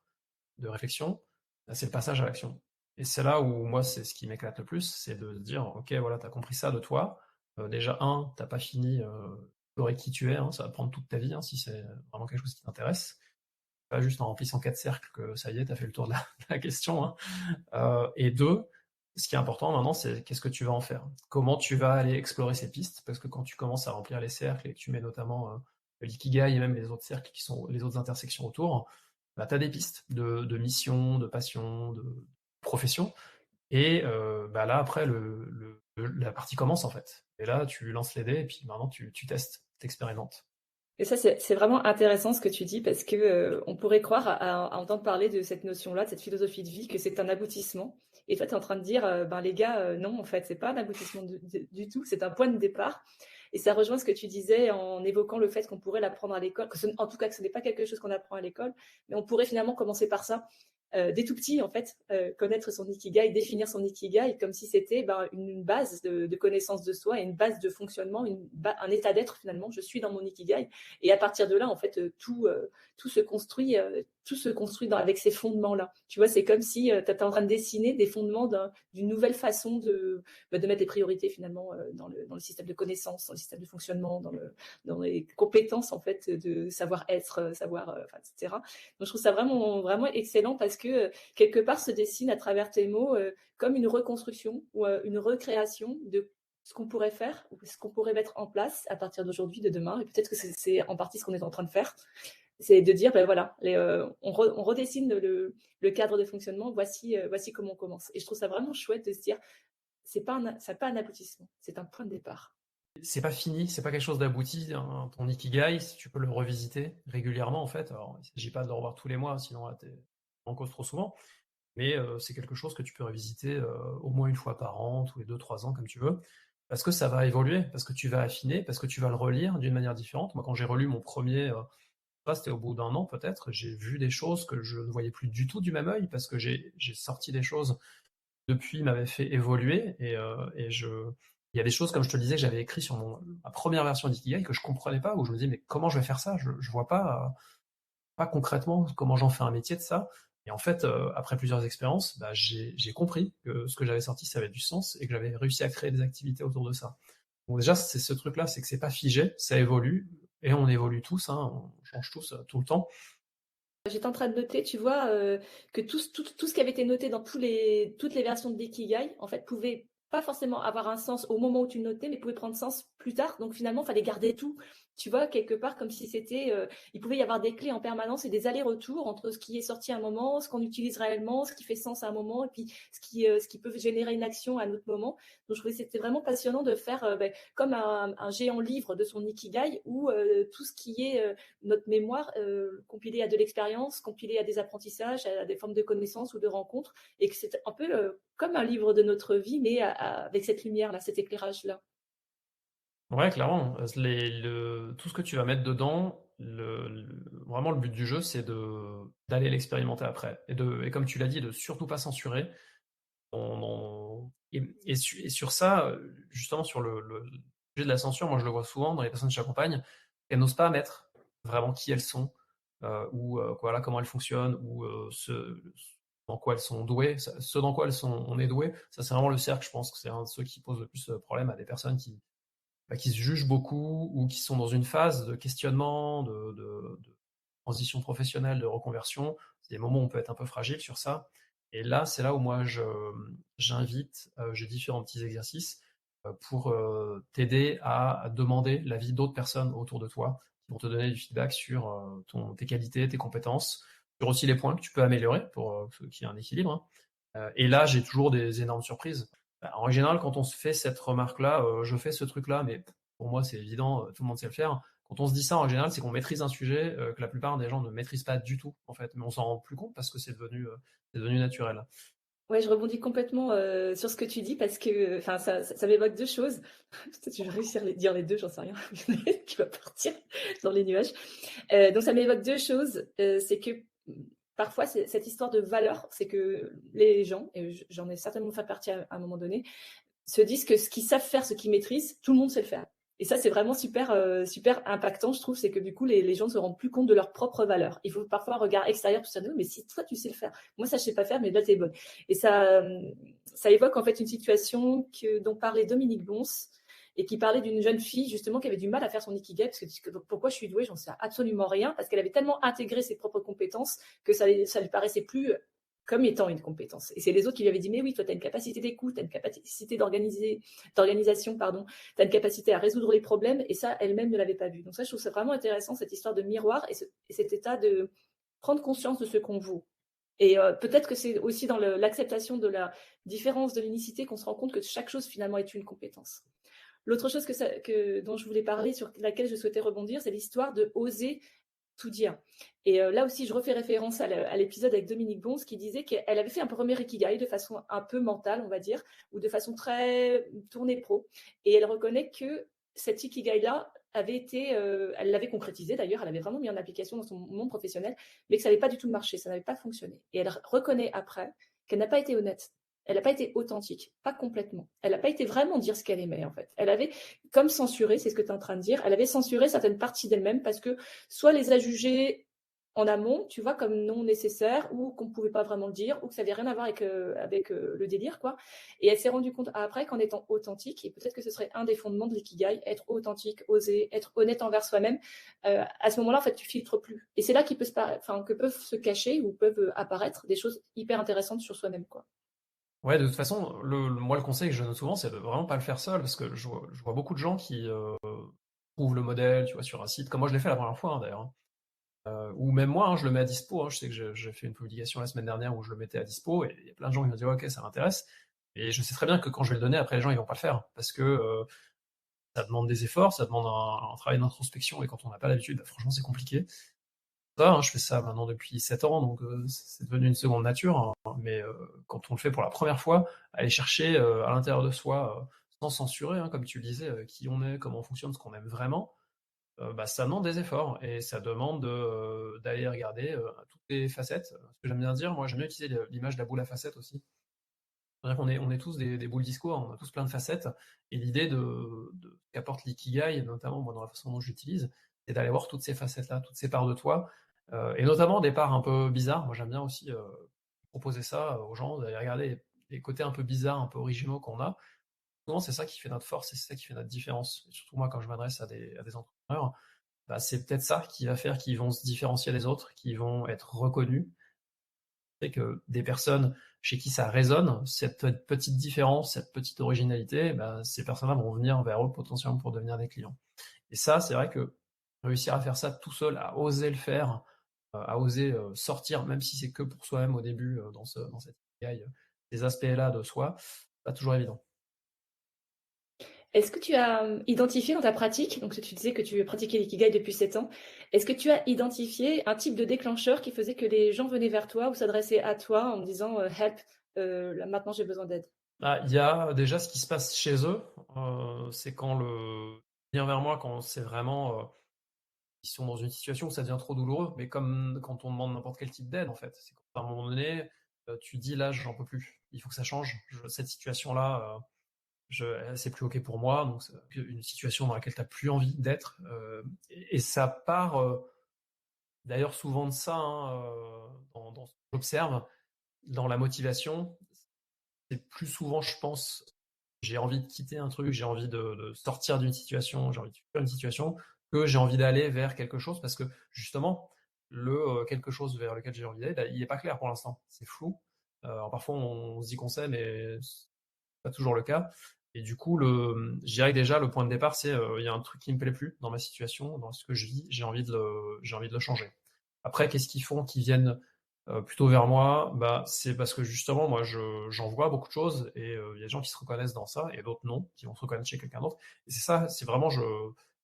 de réflexion, bah, c'est le passage à l'action. Et c'est là où moi, c'est ce qui m'éclate le plus, c'est de se dire, ok, voilà, t'as compris ça de toi. Déjà, t'as pas fini d'explorer qui tu es, hein, ça va prendre toute ta vie, hein, si c'est vraiment quelque chose qui t'intéresse. Pas juste en remplissant 4 cercles que ça y est, t'as fait le tour de la question, hein. Et deux, ce qui est important maintenant, c'est qu'est-ce que tu vas en faire. Comment tu vas aller explorer ces pistes, parce que quand tu commences à remplir les cercles et que tu mets notamment l'ikigai et même les autres cercles qui sont les autres intersections autour, bah, tu as des pistes de mission, de passion, de profession. Et bah là, après, la partie commence en fait. Et là, tu lances les dés et puis maintenant, tu testes, tu expérimentes. Et ça, c'est vraiment intéressant ce que tu dis parce que on pourrait croire à entendre parler de cette notion-là, de cette philosophie de vie, que c'est un aboutissement. Et toi, tu es en train de dire, ben les gars, non, en fait, c'est pas un aboutissement du tout, c'est un point de départ. Et ça rejoint ce que tu disais en évoquant le fait qu'on pourrait l'apprendre à l'école, en tout cas que ce n'est pas quelque chose qu'on apprend à l'école, mais on pourrait finalement commencer par ça. Dès tout petit, en fait, connaître son ikigai, définir son ikigai comme si c'était ben, une base de connaissance de soi et une base de fonctionnement, un état d'être finalement. Je suis dans mon ikigai. Et à partir de là, en fait, tout se construit, avec ces fondements-là. Tu vois, c'est comme si tu étais en train de dessiner des fondements d'une nouvelle façon de mettre les priorités finalement dans le système de connaissances, dans le système de fonctionnement, dans les compétences en fait de savoir-être, etc. Donc je trouve ça vraiment, vraiment excellent parce que quelque part se dessine à travers tes mots comme une reconstruction ou une recréation de ce qu'on pourrait faire ou ce qu'on pourrait mettre en place à partir d'aujourd'hui, de demain. Et peut-être que c'est en partie ce qu'on est en train de faire. C'est de dire, ben voilà, on redessine le cadre de fonctionnement, voici comment on commence. Et je trouve ça vraiment chouette de se dire, c'est pas un aboutissement, c'est un point de départ. C'est pas fini, c'est pas quelque chose d'abouti, hein. Ton ikigai, si tu peux le revisiter régulièrement, en fait. Alors, il s'agit pas de le revoir tous les mois, sinon là, t'es en cause trop souvent. Mais c'est quelque chose que tu peux revisiter au moins une fois par an, tous les 2-3 ans, comme tu veux. Parce que ça va évoluer, parce que tu vas affiner, parce que tu vas le relire d'une manière différente. Moi, quand j'ai relu mon premier, c'était au bout d'un an peut-être, j'ai vu des choses que je ne voyais plus du tout du même œil, parce que j'ai sorti des choses depuis m'avait fait évoluer il y a des choses, comme je te le disais, que j'avais écrit sur ma première version d'Ikigai que je comprenais pas, où je me disais, mais comment je vais faire ça? Je vois pas concrètement comment j'en fais un métier de ça. Et en fait, après plusieurs expériences, bah, j'ai compris que ce que j'avais sorti, ça avait du sens et que j'avais réussi à créer des activités autour de ça. Donc déjà, c'est ce truc-là, c'est que c'est pas figé, ça évolue, et on évolue tous, hein, on change tous tout le temps. J'étais en train de noter, tu vois, que tout ce qui avait été noté dans toutes les versions de l'Ikigai, en fait, pouvait pas forcément avoir un sens au moment où tu le notais, mais pouvait prendre sens plus tard. Donc finalement, il fallait garder tout, tu vois, quelque part, comme si c'était, il pouvait y avoir des clés en permanence et des allers-retours entre ce qui est sorti à un moment, ce qu'on utilise réellement, ce qui fait sens à un moment, et puis ce qui peut générer une action à un autre moment. Donc je trouvais que c'était vraiment passionnant de faire comme un géant livre de son Ikigai, où tout ce qui est notre mémoire compilée à de l'expérience, compilée à des apprentissages, à des formes de connaissances ou de rencontres, et que c'est un peu comme un livre de notre vie, mais avec cette lumière-là, cet éclairage-là. Ouais, clairement. Tout ce que tu vas mettre dedans, vraiment le but du jeu, c'est d'aller l'expérimenter après. Et comme tu l'as dit, de surtout pas censurer. Et sur ça, justement, sur le sujet de la censure, moi je le vois souvent dans les personnes que j'accompagne, elles n'osent pas mettre vraiment qui elles sont, ou voilà, comment elles fonctionnent, ou dans quoi elles sont douées, ce dans quoi on est doué. Ça, c'est vraiment le cercle, je pense que c'est un de ceux qui pose le plus de problème à des personnes qui se jugent beaucoup ou qui sont dans une phase de questionnement, de transition professionnelle, de reconversion. C'est des moments où on peut être un peu fragile sur ça. Et là, c'est là où moi, j'invite, j'ai différents petits exercices pour t'aider à demander l'avis d'autres personnes autour de toi qui vont te donner du feedback sur tes qualités, tes compétences, sur aussi les points que tu peux améliorer pour qu'il y ait un équilibre, hein. Et là, j'ai toujours des énormes surprises. Bah, en général, quand on se fait cette remarque-là, je fais ce truc-là, mais pour moi, c'est évident, tout le monde sait le faire. Quand on se dit ça, en général, c'est qu'on maîtrise un sujet que la plupart des gens ne maîtrisent pas du tout, en fait. Mais on s'en rend plus compte parce que c'est devenu naturel. Ouais, je rebondis complètement sur ce que tu dis parce que enfin ça m'évoque deux choses. Peut-être que je vais réussir à dire les deux, j'en sais rien. Qui va partir dans les nuages. Donc ça m'évoque deux choses. C'est que parfois cette histoire de valeur, c'est que les gens, et j'en ai certainement fait partie à un moment donné, se disent que ce qu'ils savent faire, ce qu'ils maîtrisent, tout le monde sait le faire. Et ça, c'est vraiment super impactant, je trouve, c'est que du coup, les gens ne se rendent plus compte de leur propre valeur. Il faut parfois un regard extérieur pour se dire, mais si toi, tu sais le faire, moi, ça, je sais pas faire, mais là, t'es bonne. Et ça évoque en fait une situation dont parlait Dominique Bons, et qui parlait d'une jeune fille, justement, qui avait du mal à faire son ikigai, parce que pourquoi je suis douée, j'en sais absolument rien, parce qu'elle avait tellement intégré ses propres compétences que ça lui paraissait plus comme étant une compétence. Et c'est les autres qui lui avaient dit, mais oui, toi, tu as une capacité d'écoute, tu as une capacité d'organisation, pardon, tu as une capacité à résoudre les problèmes, et ça, elle-même ne l'avait pas vu. Donc ça, je trouve ça vraiment intéressant, cette histoire de miroir et cet état de prendre conscience de ce qu'on vaut. Et peut-être que c'est aussi dans l'acceptation de la différence de l'unicité qu'on se rend compte que chaque chose, finalement, est une compétence. L'autre chose dont je voulais parler, sur laquelle je souhaitais rebondir, c'est l'histoire de oser tout dire. Et là aussi, je refais référence à l'épisode avec Dominique Bons qui disait qu'elle avait fait un premier ikigai de façon un peu mentale, on va dire, ou de façon très tournée pro. Et elle reconnaît que cet ikigai-là elle l'avait concrétisé d'ailleurs, elle avait vraiment mis en application dans son monde professionnel, mais que ça n'avait pas du tout marché, ça n'avait pas fonctionné. Et elle reconnaît après qu'elle n'a pas été honnête. Elle n'a pas été authentique, pas complètement. Elle n'a pas été vraiment dire ce qu'elle aimait, en fait. Elle avait, comme censuré, c'est ce que tu es en train de dire, elle avait censuré certaines parties d'elle-même parce que soit les a jugées en amont, tu vois, comme non nécessaires, ou qu'on ne pouvait pas vraiment le dire, ou que ça n'avait rien à voir avec le délire, quoi. Et elle s'est rendue compte après qu'en étant authentique, et peut-être que ce serait un des fondements de l'ikigai, être authentique, oser, être honnête envers soi-même, à ce moment-là, en fait, tu filtres plus. Et c'est là que peuvent se cacher ou peuvent apparaître des choses hyper intéressantes sur soi-même, quoi. Ouais, de toute façon, moi, le conseil que je donne souvent, c'est de vraiment pas le faire seul, parce que je vois beaucoup de gens qui trouvent le modèle, tu vois, sur un site, comme moi je l'ai fait la première fois, hein, d'ailleurs. Ou même moi, hein, je le mets à dispo. Hein. Je sais que j'ai fait une publication la semaine dernière où je le mettais à dispo, et il y a plein de gens qui m'ont dit ouais, ok, ça m'intéresse. Et je sais très bien que quand je vais le donner, après les gens ils vont pas le faire parce que ça demande des efforts, ça demande un travail d'introspection, et quand on n'a pas l'habitude, bah, franchement c'est compliqué. Ça, hein, je fais ça maintenant depuis 7 ans, donc c'est devenu une seconde nature. Hein. Mais quand on le fait pour la première fois, aller chercher à l'intérieur de soi, sans censurer, hein, comme tu le disais, qui on est, comment on fonctionne, ce qu'on aime vraiment, bah, ça demande des efforts, et ça demande d'aller regarder toutes les facettes. Ce que j'aime bien dire, moi j'aime bien utiliser l'image de la boule à facettes aussi. C'est-à-dire qu'on est tous des boules disco, hein, on a tous plein de facettes, et l'idée qu'apporte l'ikigai, notamment moi, dans la façon dont j'utilise, c'est d'aller voir toutes ces facettes-là, toutes ces parts de toi, et notamment des parts un peu bizarres. Moi j'aime bien aussi proposer ça aux gens, d'aller regarder les côtés un peu bizarres, un peu originaux qu'on a. Souvent c'est ça qui fait notre force, et c'est ça qui fait notre différence. Et surtout moi quand je m'adresse à des entrepreneurs, bah, c'est peut-être ça qui va faire qu'ils vont se différencier des autres, qu'ils vont être reconnus. C'est que des personnes chez qui ça résonne, cette petite différence, cette petite originalité, bah, ces personnes-là vont venir vers eux potentiellement pour devenir des clients. Et ça, c'est vrai que réussir à faire ça tout seul, à oser le faire, à oser sortir, même si c'est que pour soi-même au début, dans cette ikigai, ces aspects-là de soi, pas toujours évident. Est-ce que tu as identifié dans ta pratique, donc tu disais que tu pratiquais l'ikigai depuis 7 ans, est-ce que tu as identifié un type de déclencheur qui faisait que les gens venaient vers toi ou s'adressaient à toi en disant help, là, maintenant j'ai besoin d'aide? Ah, il y a déjà ce qui se passe chez eux, c'est quand vient vers moi, quand c'est vraiment ils sont dans une situation où ça devient trop douloureux, mais comme quand on demande n'importe quel type d'aide, en fait. C'est quand à un moment donné, tu dis là, j'en peux plus, il faut que ça change. Cette situation-là, c'est plus OK pour moi, donc c'est une situation dans laquelle tu n'as plus envie d'être. Et ça part d'ailleurs souvent de ça, hein, dans ce que j'observe, dans la motivation. C'est plus souvent, je pense, j'ai envie de quitter un truc, j'ai envie de sortir d'une situation, j'ai envie de fuir une situation, que j'ai envie d'aller vers quelque chose, parce que justement, quelque chose vers lequel j'ai envie d'aller, bah, il n'est pas clair pour l'instant, c'est flou. Alors parfois on se dit qu'on sait, mais c'est pas toujours le cas. Et du coup, je dirais que déjà le point de départ, c'est il y a un truc qui me plaît plus dans ma situation, dans ce que je vis, j'ai envie de le changer. Après, qu'est-ce qu'ils font qu'ils viennent plutôt vers moi? Bah, c'est parce que justement, moi, j'en vois beaucoup de choses, et il y a des gens qui se reconnaissent dans ça et d'autres non, qui vont se reconnaître chez quelqu'un d'autre. Et c'est ça, c'est vraiment,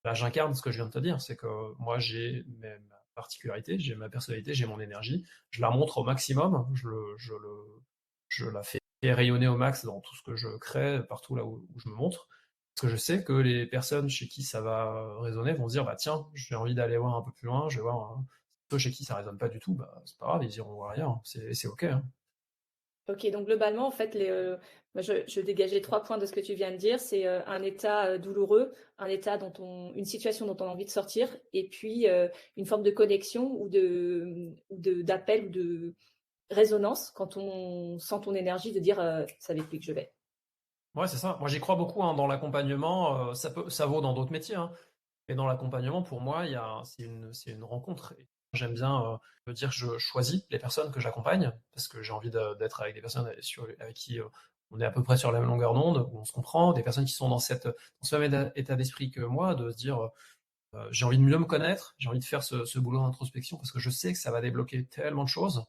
là, j'incarne ce que je viens de te dire, c'est que moi, j'ai ma particularité, j'ai ma personnalité, j'ai mon énergie, je la montre au maximum, je la fais rayonner au max dans tout ce que je crée, partout là où je me montre. Parce que je sais que les personnes chez qui ça va résonner vont se dire, bah tiens, j'ai envie d'aller voir un peu plus loin, je vais voir ceux chez qui ça résonne pas du tout, bah c'est pas grave, ils iront voir ailleurs, c'est ok. Hein. OK, donc globalement, en fait, moi, je dégage les 3 points de ce que tu viens de dire. C'est, un état, douloureux, un état une situation dont on a envie de sortir, et puis, une forme de connexion d'appel ou de résonance quand on sent ton énergie de dire, «C'est avec lui que je vais». Ouais, c'est ça. Moi, j'y crois beaucoup hein, dans l'accompagnement. Ça vaut dans d'autres métiers, hein. Et dans l'accompagnement, pour moi, c'est une rencontre. Et j'aime bien me dire que je choisis les personnes que j'accompagne, parce que j'ai envie d'être avec des personnes avec qui on est à peu près sur la même longueur d'onde, où on se comprend, des personnes qui sont dans ce même état d'esprit que moi, de se dire j'ai envie de mieux me connaître, j'ai envie de faire ce boulot d'introspection, parce que je sais que ça va débloquer tellement de choses.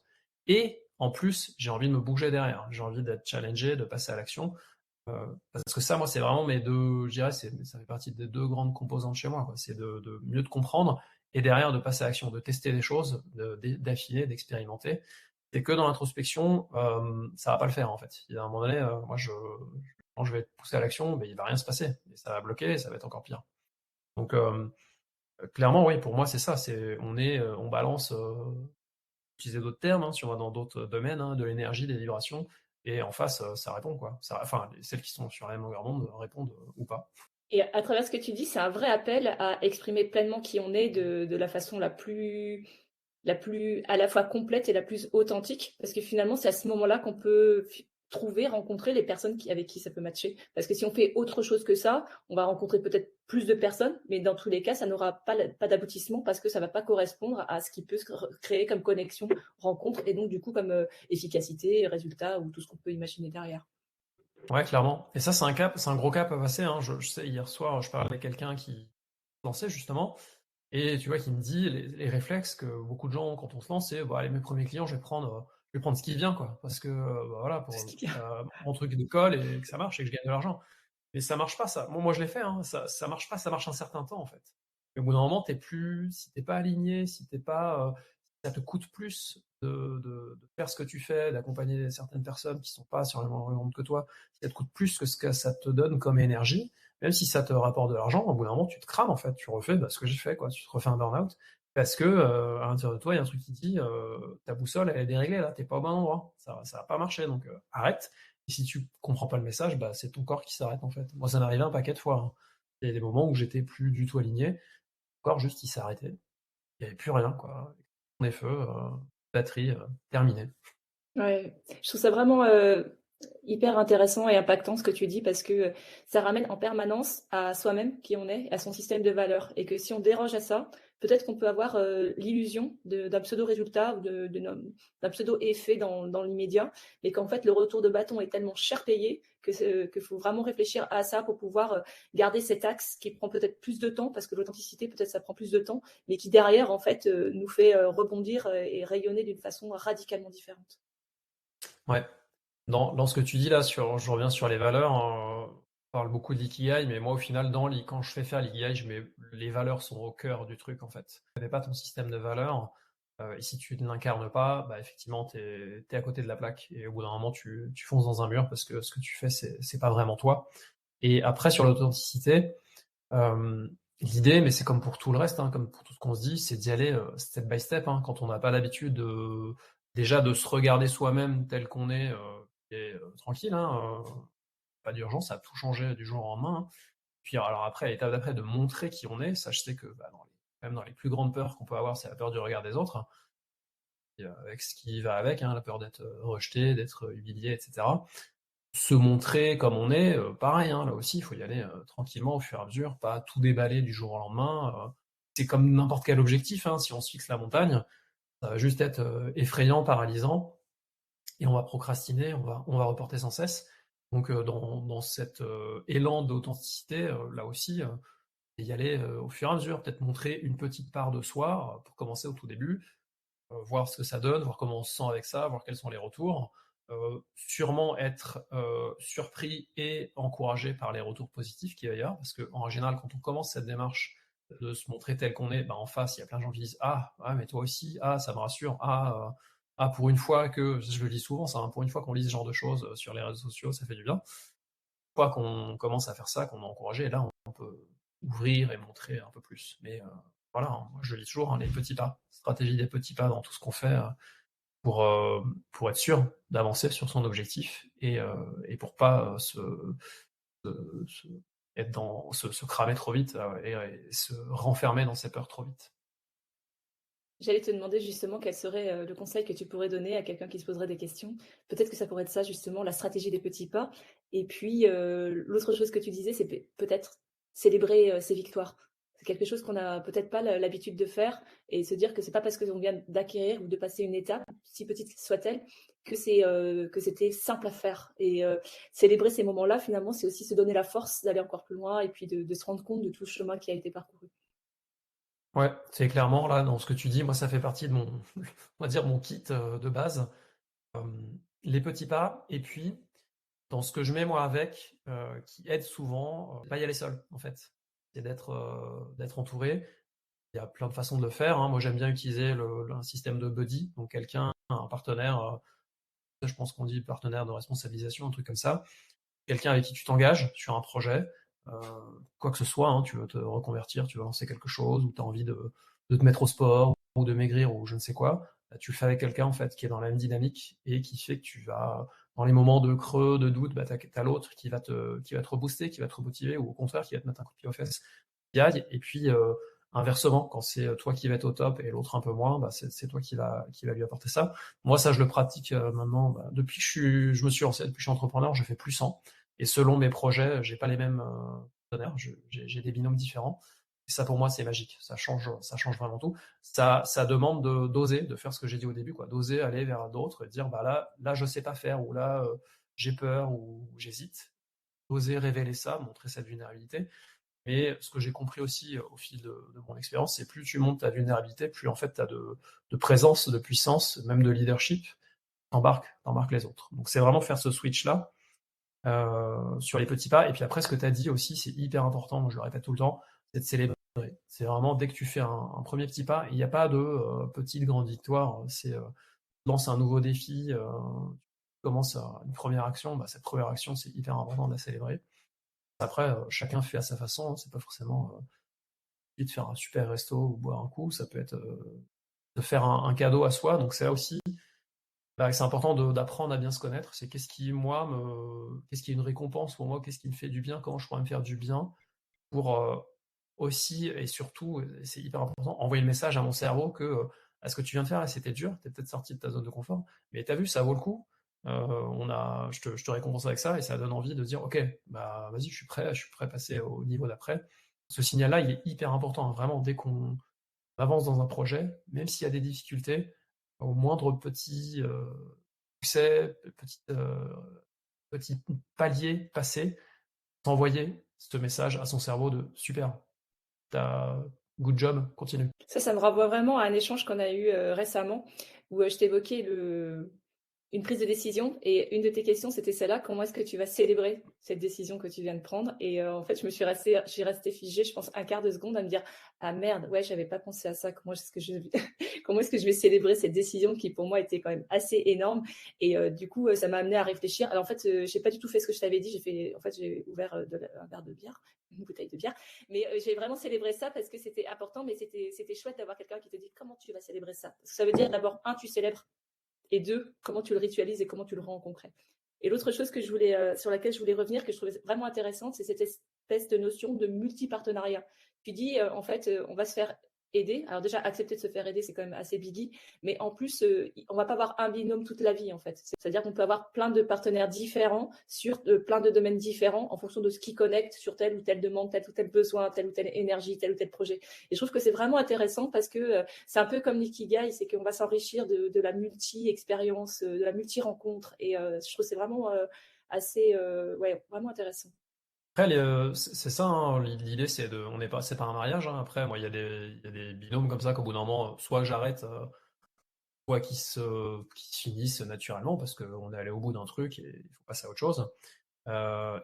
Et en plus, j'ai envie de me bouger derrière, j'ai envie d'être challengé, de passer à l'action. Parce que ça, moi, c'est vraiment mes deux, je dirais, ça fait partie des deux grandes composantes chez moi, quoi. C'est de mieux te comprendre, et derrière de passer à l'action, de tester des choses, d'affiner, d'expérimenter. C'est que dans l'introspection, ça va pas le faire en fait. Il y a un moment donné, moi, quand je vais être poussé à l'action, mais il va rien se passer, et ça va bloquer, et ça va être encore pire. Donc, clairement, oui, pour moi, c'est ça. On balance, utiliser d'autres termes, hein, si on va dans d'autres domaines, hein, de l'énergie, des vibrations, et en face, ça répond, quoi. Enfin, celles qui sont sur la même longueur d'onde répondent ou pas. Et à travers ce que tu dis, c'est un vrai appel à exprimer pleinement qui on est de la façon la plus à la fois complète et la plus authentique, parce que finalement, c'est à ce moment-là qu'on peut rencontrer les personnes avec qui ça peut matcher. Parce que si on fait autre chose que ça, on va rencontrer peut-être plus de personnes, mais dans tous les cas, ça n'aura pas d'aboutissement parce que ça ne va pas correspondre à ce qui peut se créer comme connexion, rencontre, et donc du coup comme efficacité, résultat ou tout ce qu'on peut imaginer derrière. Ouais, clairement. Et ça, c'est un gros cap à passer, hein. Je sais, hier soir, je parlais avec quelqu'un qui se lançait justement, et tu vois, qui me dit les réflexes que beaucoup de gens ont quand on se lance, c'est allez, mes premiers clients, je vais prendre ce qui vient, quoi. Parce que voilà, pour Ce qui vient. mon truc de colle et que ça marche et que je gagne de l'argent. Mais ça marche pas, ça. Moi, je l'ai fait, hein. Ça marche pas, ça marche un certain temps, en fait. Et au bout d'un moment, si t'es pas aligné, si ça te coûte plus de faire ce que tu fais, d'accompagner certaines personnes qui sont pas sur le même monde que toi, si ça te coûte plus que ce que ça te donne comme énergie, même si ça te rapporte de l'argent, au bout d'un moment, tu te crames, en fait. Tu refais ce que j'ai fait, quoi. Tu te refais un burn-out. Parce que à l'intérieur de toi, il y a un truc qui dit ta boussole, elle est déréglée, là, t'es pas au bon endroit. Ça va pas marcher, donc arrête. Et si tu comprends pas le message, c'est ton corps qui s'arrête, en fait. Moi, ça m'est arrivé un paquet de fois, hein. Il y a des moments où j'étais plus du tout aligné. Le corps, juste, il s'est arrêté. Il n'y avait plus rien, quoi. Des feux, batterie, terminée. Ouais, je trouve ça vraiment hyper intéressant et impactant ce que tu dis parce que ça ramène en permanence à soi-même qui on est, à son système de valeurs. Et que si on déroge à ça, peut-être qu'on peut avoir l'illusion d'un pseudo-résultat ou d'un pseudo-effet dans l'immédiat, mais qu'en fait le retour de bâton est tellement cher payé qu'il faut vraiment réfléchir à ça pour pouvoir garder cet axe qui prend peut-être plus de temps, parce que l'authenticité, peut-être ça prend plus de temps, mais qui derrière, en fait, nous fait rebondir et rayonner d'une façon radicalement différente. Ouais. Dans ce que tu dis là, je reviens sur les valeurs, on parle beaucoup de l'ikigai, mais moi au final, quand je fais faire l'ikigai, les valeurs sont au cœur du truc en fait. Si tu connais pas ton système de valeurs, et si tu ne l'incarnes pas, effectivement, t'es à côté de la plaque, et au bout d'un moment, tu fonces dans un mur parce que ce que tu fais, c'est pas vraiment toi. Et après, sur l'authenticité, l'idée, mais c'est comme pour tout le reste, hein, comme pour tout ce qu'on se dit, c'est d'y aller step by step, hein, quand on n'a pas l'habitude déjà de se regarder soi-même tel qu'on est, et tranquille, hein, pas d'urgence, ça a tout changé du jour au lendemain, hein. Puis alors après, l'étape d'après, de montrer qui on est, ça je sais que même dans les plus grandes peurs qu'on peut avoir, c'est la peur du regard des autres, et, avec ce qui va avec, hein, la peur d'être rejeté, d'être humilié, etc. Se montrer comme on est, pareil, hein, là aussi, il faut y aller tranquillement au fur et à mesure, pas tout déballer du jour au lendemain. C'est comme n'importe quel objectif, hein, si on se fixe la montagne, ça va juste être effrayant, paralysant, et on va procrastiner, on va reporter sans cesse. Donc dans cet élan d'authenticité, là aussi, y aller au fur et à mesure, peut-être montrer une petite part de soi pour commencer au tout début, voir ce que ça donne, voir comment on se sent avec ça, voir quels sont les retours. Sûrement être surpris et encouragé par les retours positifs qu'il va y avoir, parce qu'en général, quand on commence cette démarche de se montrer tel qu'on est, en face, il y a plein de gens qui disent ah, mais toi aussi, ah, ça me rassure, pour une fois que, je le dis souvent ça, hein, pour une fois qu'on lit ce genre de choses sur les réseaux sociaux, ça fait du bien. Une fois qu'on commence à faire ça, qu'on est encouragé, là, on peut ouvrir et montrer un peu plus. Mais voilà, hein, moi je lis toujours, hein, les petits pas, stratégie des petits pas dans tout ce qu'on fait, pour être sûr d'avancer sur son objectif, et pour pas se cramer trop vite, et se renfermer dans ses peurs trop vite. J'allais te demander justement quel serait le conseil que tu pourrais donner à quelqu'un qui se poserait des questions. Peut-être que ça pourrait être ça justement, la stratégie des petits pas. Et puis l'autre chose que tu disais, c'est peut-être célébrer ses victoires. C'est quelque chose qu'on n'a peut-être pas l'habitude de faire, et se dire que c'est pas parce qu'on vient d'acquérir ou de passer une étape, si petite soit-elle, que c'était simple à faire. Et célébrer ces moments-là, finalement, c'est aussi se donner la force d'aller encore plus loin et puis de se rendre compte de tout le chemin qui a été parcouru. Ouais, c'est clairement là, dans ce que tu dis, moi ça fait partie de mon, on va dire mon kit de base. Les petits pas, et puis dans ce que je mets moi avec, qui aide souvent, pas y aller seul en fait. C'est d'être entouré. Il y a plein de façons de le faire, hein. Moi j'aime bien utiliser un système de buddy, donc quelqu'un, un partenaire, je pense qu'on dit partenaire de responsabilisation, un truc comme ça. Quelqu'un avec qui tu t'engages sur un projet, quoi que ce soit, hein, tu veux te reconvertir, tu veux lancer quelque chose, ou tu as envie de te mettre au sport, ou de maigrir, ou je ne sais quoi, tu le fais avec quelqu'un en fait qui est dans la même dynamique, et qui fait que tu vas, dans les moments de creux, de doute, t'as l'autre qui va te rebooster, qui va te remotiver, ou au contraire qui va te mettre un coup de pied aux fesses, qui aille, et puis Inversement, quand c'est toi qui vas être au top et l'autre un peu moins, bah c'est toi qui va lui apporter ça. Moi, ça, je le pratique maintenant. Depuis que je me suis lancé, depuis que je suis entrepreneur, je fais plus 100. Et selon mes projets, j'ai pas les mêmes partenaires. J'ai des binômes différents. Et ça, pour moi, c'est magique. Ça change vraiment tout. Ça demande d'oser, de faire ce que j'ai dit au début, quoi. D'oser aller vers d'autres et dire, bah là, je sais pas faire, ou là, j'ai peur, ou j'hésite. Oser révéler ça, montrer cette vulnérabilité. Mais ce que j'ai compris aussi au fil de mon expérience, c'est plus tu montes ta vulnérabilité, plus en fait tu as de présence, de puissance, même de leadership, t'embarques les autres. Donc c'est vraiment faire ce switch-là sur les petits pas. Et puis après, ce que tu as dit aussi, c'est hyper important, je le répète tout le temps, c'est de célébrer. C'est vraiment dès que tu fais un premier petit pas, il n'y a pas de petite grande victoire, c'est tu lances un nouveau défi, tu commences une première action, bah, cette première action, c'est hyper important de la célébrer. Après, chacun fait à sa façon, hein, c'est pas forcément de faire un super resto ou boire un coup, ça peut être de faire un cadeau à soi. Donc c'est là aussi, c'est important d'apprendre à bien se connaître. C'est qu'est-ce qui est une récompense pour moi, qu'est-ce qui me fait du bien, comment je pourrais me faire du bien pour aussi et surtout, et c'est hyper important, envoyer le message à mon cerveau que ce que tu viens de faire là, c'était dur, t'es peut-être sorti de ta zone de confort, mais t'as vu, ça vaut le coup. Je te récompense avec ça et ça donne envie de dire ok, bah vas-y, je suis prêt à passer au niveau d'après. Ce signal-là, il est hyper important, hein, vraiment, dès qu'on avance dans un projet, même s'il y a des difficultés, au moindre petit succès, petit palier passé, s'envoyer ce message à son cerveau de super, t'as good job, continue. Ça me renvoie vraiment à un échange qu'on a eu récemment où je t'évoquais une prise de décision et une de tes questions c'était celle-là, comment est-ce que tu vas célébrer cette décision que tu viens de prendre? Et en fait, j'ai resté figée, je pense, un quart de seconde à me dire ah merde, ouais, j'avais pas pensé à ça. Comment est-ce que je vais célébrer cette décision qui pour moi était quand même assez énorme? Et du coup, ça m'a amené à réfléchir. Alors en fait, j'ai pas du tout fait ce que je t'avais dit. J'ai ouvert un verre de bière, une bouteille de bière, mais j'ai vraiment célébré ça parce que c'était important, mais c'était chouette d'avoir quelqu'un qui te dit comment tu vas célébrer ça. Parce que ça veut dire d'abord tu célèbres, et deux, comment tu le ritualises et comment tu le rends concret. Et l'autre chose sur laquelle je voulais revenir, que je trouvais vraiment intéressante, c'est cette espèce de notion de multi-partenariat. Tu dis, en fait, on va se faire aider. Alors déjà, accepter de se faire aider, c'est quand même assez biggie. Mais en plus, on va pas avoir un binôme toute la vie, en fait. C'est-à-dire qu'on peut avoir plein de partenaires différents sur plein de domaines différents en fonction de ce qui connecte sur telle ou telle demande, tel ou tel besoin, telle ou telle énergie, tel ou tel projet. Et je trouve que c'est vraiment intéressant parce que c'est un peu comme l'ikigai, c'est qu'on va s'enrichir de la multi-expérience, de la multi-rencontre. Et je trouve que c'est vraiment vraiment intéressant. Après, c'est ça, hein, l'idée, c'est pas un mariage, hein. Après, moi, il y a des binômes comme ça qu'au bout d'un moment, soit j'arrête, soit qui se finissent naturellement parce qu'on est allé au bout d'un truc et il faut passer à autre chose.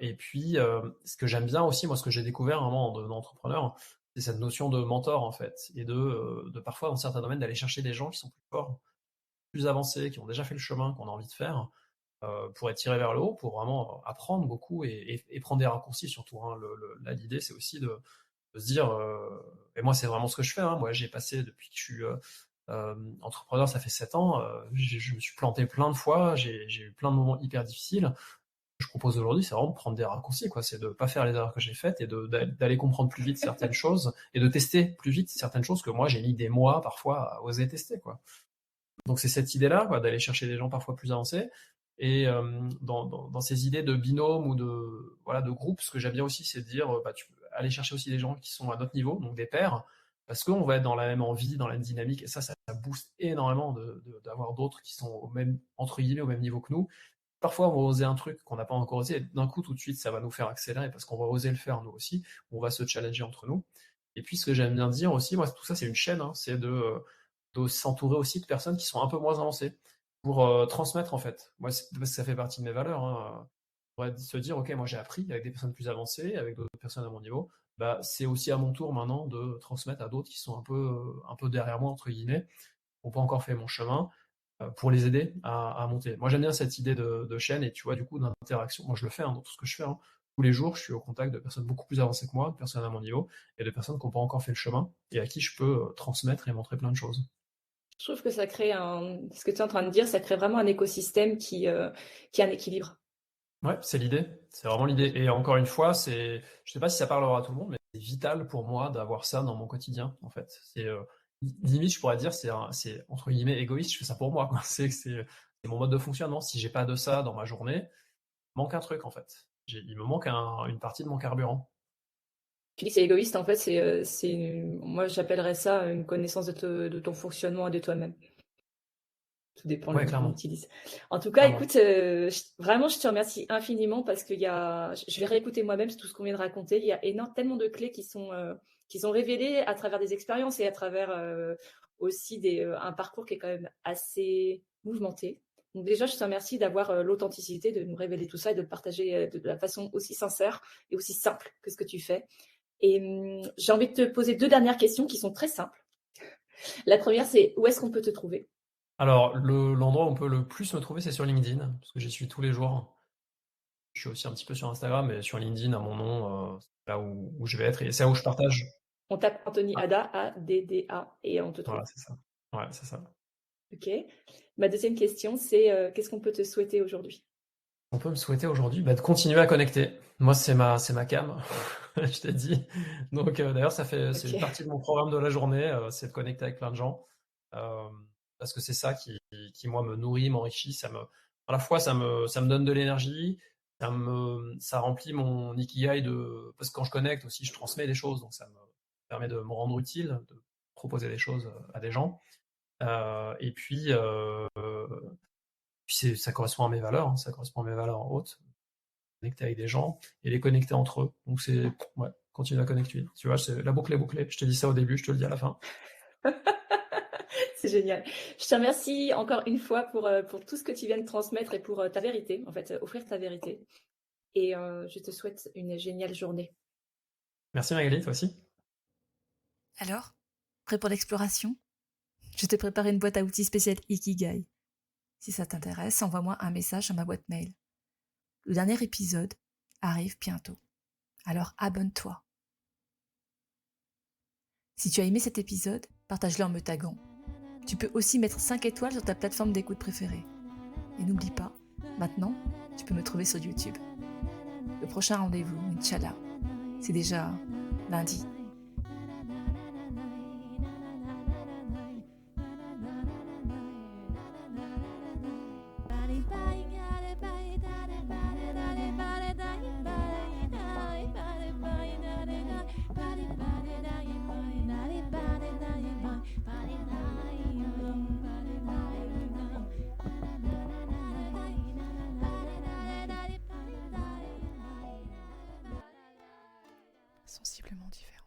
Et puis, ce que j'aime bien aussi, moi, ce que j'ai découvert vraiment en devenant entrepreneur, c'est cette notion de mentor, en fait, et de parfois, dans certains domaines, d'aller chercher des gens qui sont plus forts, plus avancés, qui ont déjà fait le chemin qu'on a envie de faire, pour être tiré vers le haut, pour vraiment apprendre beaucoup et prendre des raccourcis surtout, hein. Là, l'idée, c'est aussi de se dire, et moi, c'est vraiment ce que je fais, hein. Moi, j'ai passé, depuis que je suis entrepreneur, ça fait 7 ans, je me suis planté plein de fois, j'ai eu plein de moments hyper difficiles. Je propose aujourd'hui, c'est vraiment de prendre des raccourcis, quoi. C'est de pas faire les erreurs que j'ai faites et d'aller comprendre plus vite certaines choses et de tester plus vite certaines choses que moi j'ai mis des mois parfois à oser tester, quoi. Donc c'est cette idée-là, quoi, d'aller chercher des gens parfois plus avancés. Et dans ces idées de binôme ou de groupe, ce que j'aime bien aussi, c'est de dire, tu peux aller chercher aussi des gens qui sont à notre niveau, donc des pairs, parce qu'on va être dans la même envie, dans la même dynamique, et ça booste énormément d'avoir d'autres qui sont au même, entre guillemets, au même niveau que nous. Parfois, on va oser un truc qu'on n'a pas encore osé, et d'un coup, tout de suite, ça va nous faire accélérer parce qu'on va oser le faire nous aussi. On va se challenger entre nous. Et puis, ce que j'aime bien dire aussi, moi, tout ça, c'est une chaîne, hein, c'est de s'entourer aussi de personnes qui sont un peu moins avancées pour transmettre, en fait. Moi, parce que ça fait partie de mes valeurs, hein. On va se dire, ok, moi, j'ai appris avec des personnes plus avancées, avec d'autres personnes à mon niveau. Bah, c'est aussi à mon tour maintenant de transmettre à d'autres qui sont un peu derrière moi, entre guillemets, qui n'ont pas encore fait mon chemin, pour les aider à monter. Moi, j'aime bien cette idée de chaîne et tu vois, du coup, d'interaction. Moi, je le fais, hein, dans tout ce que je fais, hein. Tous les jours, je suis au contact de personnes beaucoup plus avancées que moi, de personnes à mon niveau, et de personnes qui n'ont pas encore fait le chemin, et à qui je peux transmettre et montrer plein de choses. Je trouve que ce que tu es en train de dire, ça crée vraiment un écosystème qui a un équilibre. Ouais, c'est l'idée. C'est vraiment l'idée. Et encore une fois, je sais pas si ça parlera à tout le monde, mais c'est vital pour moi d'avoir ça dans mon quotidien, en fait. Limite, je pourrais dire, c'est entre guillemets égoïste, je fais ça pour moi, quoi. C'est mon mode de fonctionnement. Si j'ai pas de ça dans ma journée, il manque un truc, en fait. Il me manque une partie de mon carburant. Tu dis que c'est égoïste, en fait, moi j'appellerais ça une connaissance de ton fonctionnement et de toi-même. Tout dépend le Ouais, mot qu'on clairement. utilise. En tout cas, Clairement. écoute, vraiment, je te remercie infiniment parce je vais réécouter moi-même tout ce qu'on vient de raconter. Il y a tellement de clés qui sont révélées à travers des expériences et à travers aussi un parcours qui est quand même assez mouvementé. Donc déjà, je te remercie d'avoir l'authenticité, de nous révéler tout ça et de le partager de la façon aussi sincère et aussi simple que ce que tu fais. Et j'ai envie de te poser 2 dernières questions qui sont très simples. La première, c'est où est-ce qu'on peut te trouver? Alors, l'endroit où on peut le plus me trouver, c'est sur LinkedIn, parce que j'y suis tous les jours. Je suis aussi un petit peu sur Instagram, mais sur LinkedIn, à mon nom, c'est là où je vais être, et c'est là où je partage. On tape Anthony Ah, Ada, A-D-D-A, et on te trouve. voilà, c'est ça. Ouais, c'est ça. OK. Ma deuxième question, c'est qu'est-ce qu'on peut te souhaiter aujourd'hui? On peut me souhaiter aujourd'hui de continuer à connecter. Moi, c'est ma cam, je t'ai dit. Donc, d'ailleurs, c'est une OK. partie de mon programme de la journée, c'est de connecter avec plein de gens, euh, parce que c'est ça qui, moi, me nourrit, m'enrichit. À la fois, ça me donne de l'énergie, ça remplit mon ikigai parce que quand je connecte aussi, je transmets des choses, donc ça me permet de me rendre utile, de proposer des choses à des gens. Et puis ça correspond à mes valeurs, hein, ça correspond à mes valeurs hautes, connecter avec des gens et les connecter entre eux. Donc ouais, continue à connecter. Tu vois, la boucle est bouclée. Je te dis ça au début, je te le dis à la fin. C'est génial. Je te remercie encore une fois pour tout ce que tu viens de transmettre et pour ta vérité, en fait, offrir ta vérité. Et je te souhaite une géniale journée. Merci Magali, toi aussi. Alors, prêt pour l'exploration? Je t'ai préparé une boîte à outils spéciale Ikigai. Si ça t'intéresse, envoie-moi un message à ma boîte mail. Le dernier épisode arrive bientôt. Alors abonne-toi. Si tu as aimé cet épisode, partage-le en me taguant. Tu peux aussi mettre 5 étoiles sur ta plateforme d'écoute préférée. Et n'oublie pas, maintenant, tu peux me trouver sur YouTube. Le prochain rendez-vous, Inch'Allah, c'est déjà lundi. Sensiblement différent.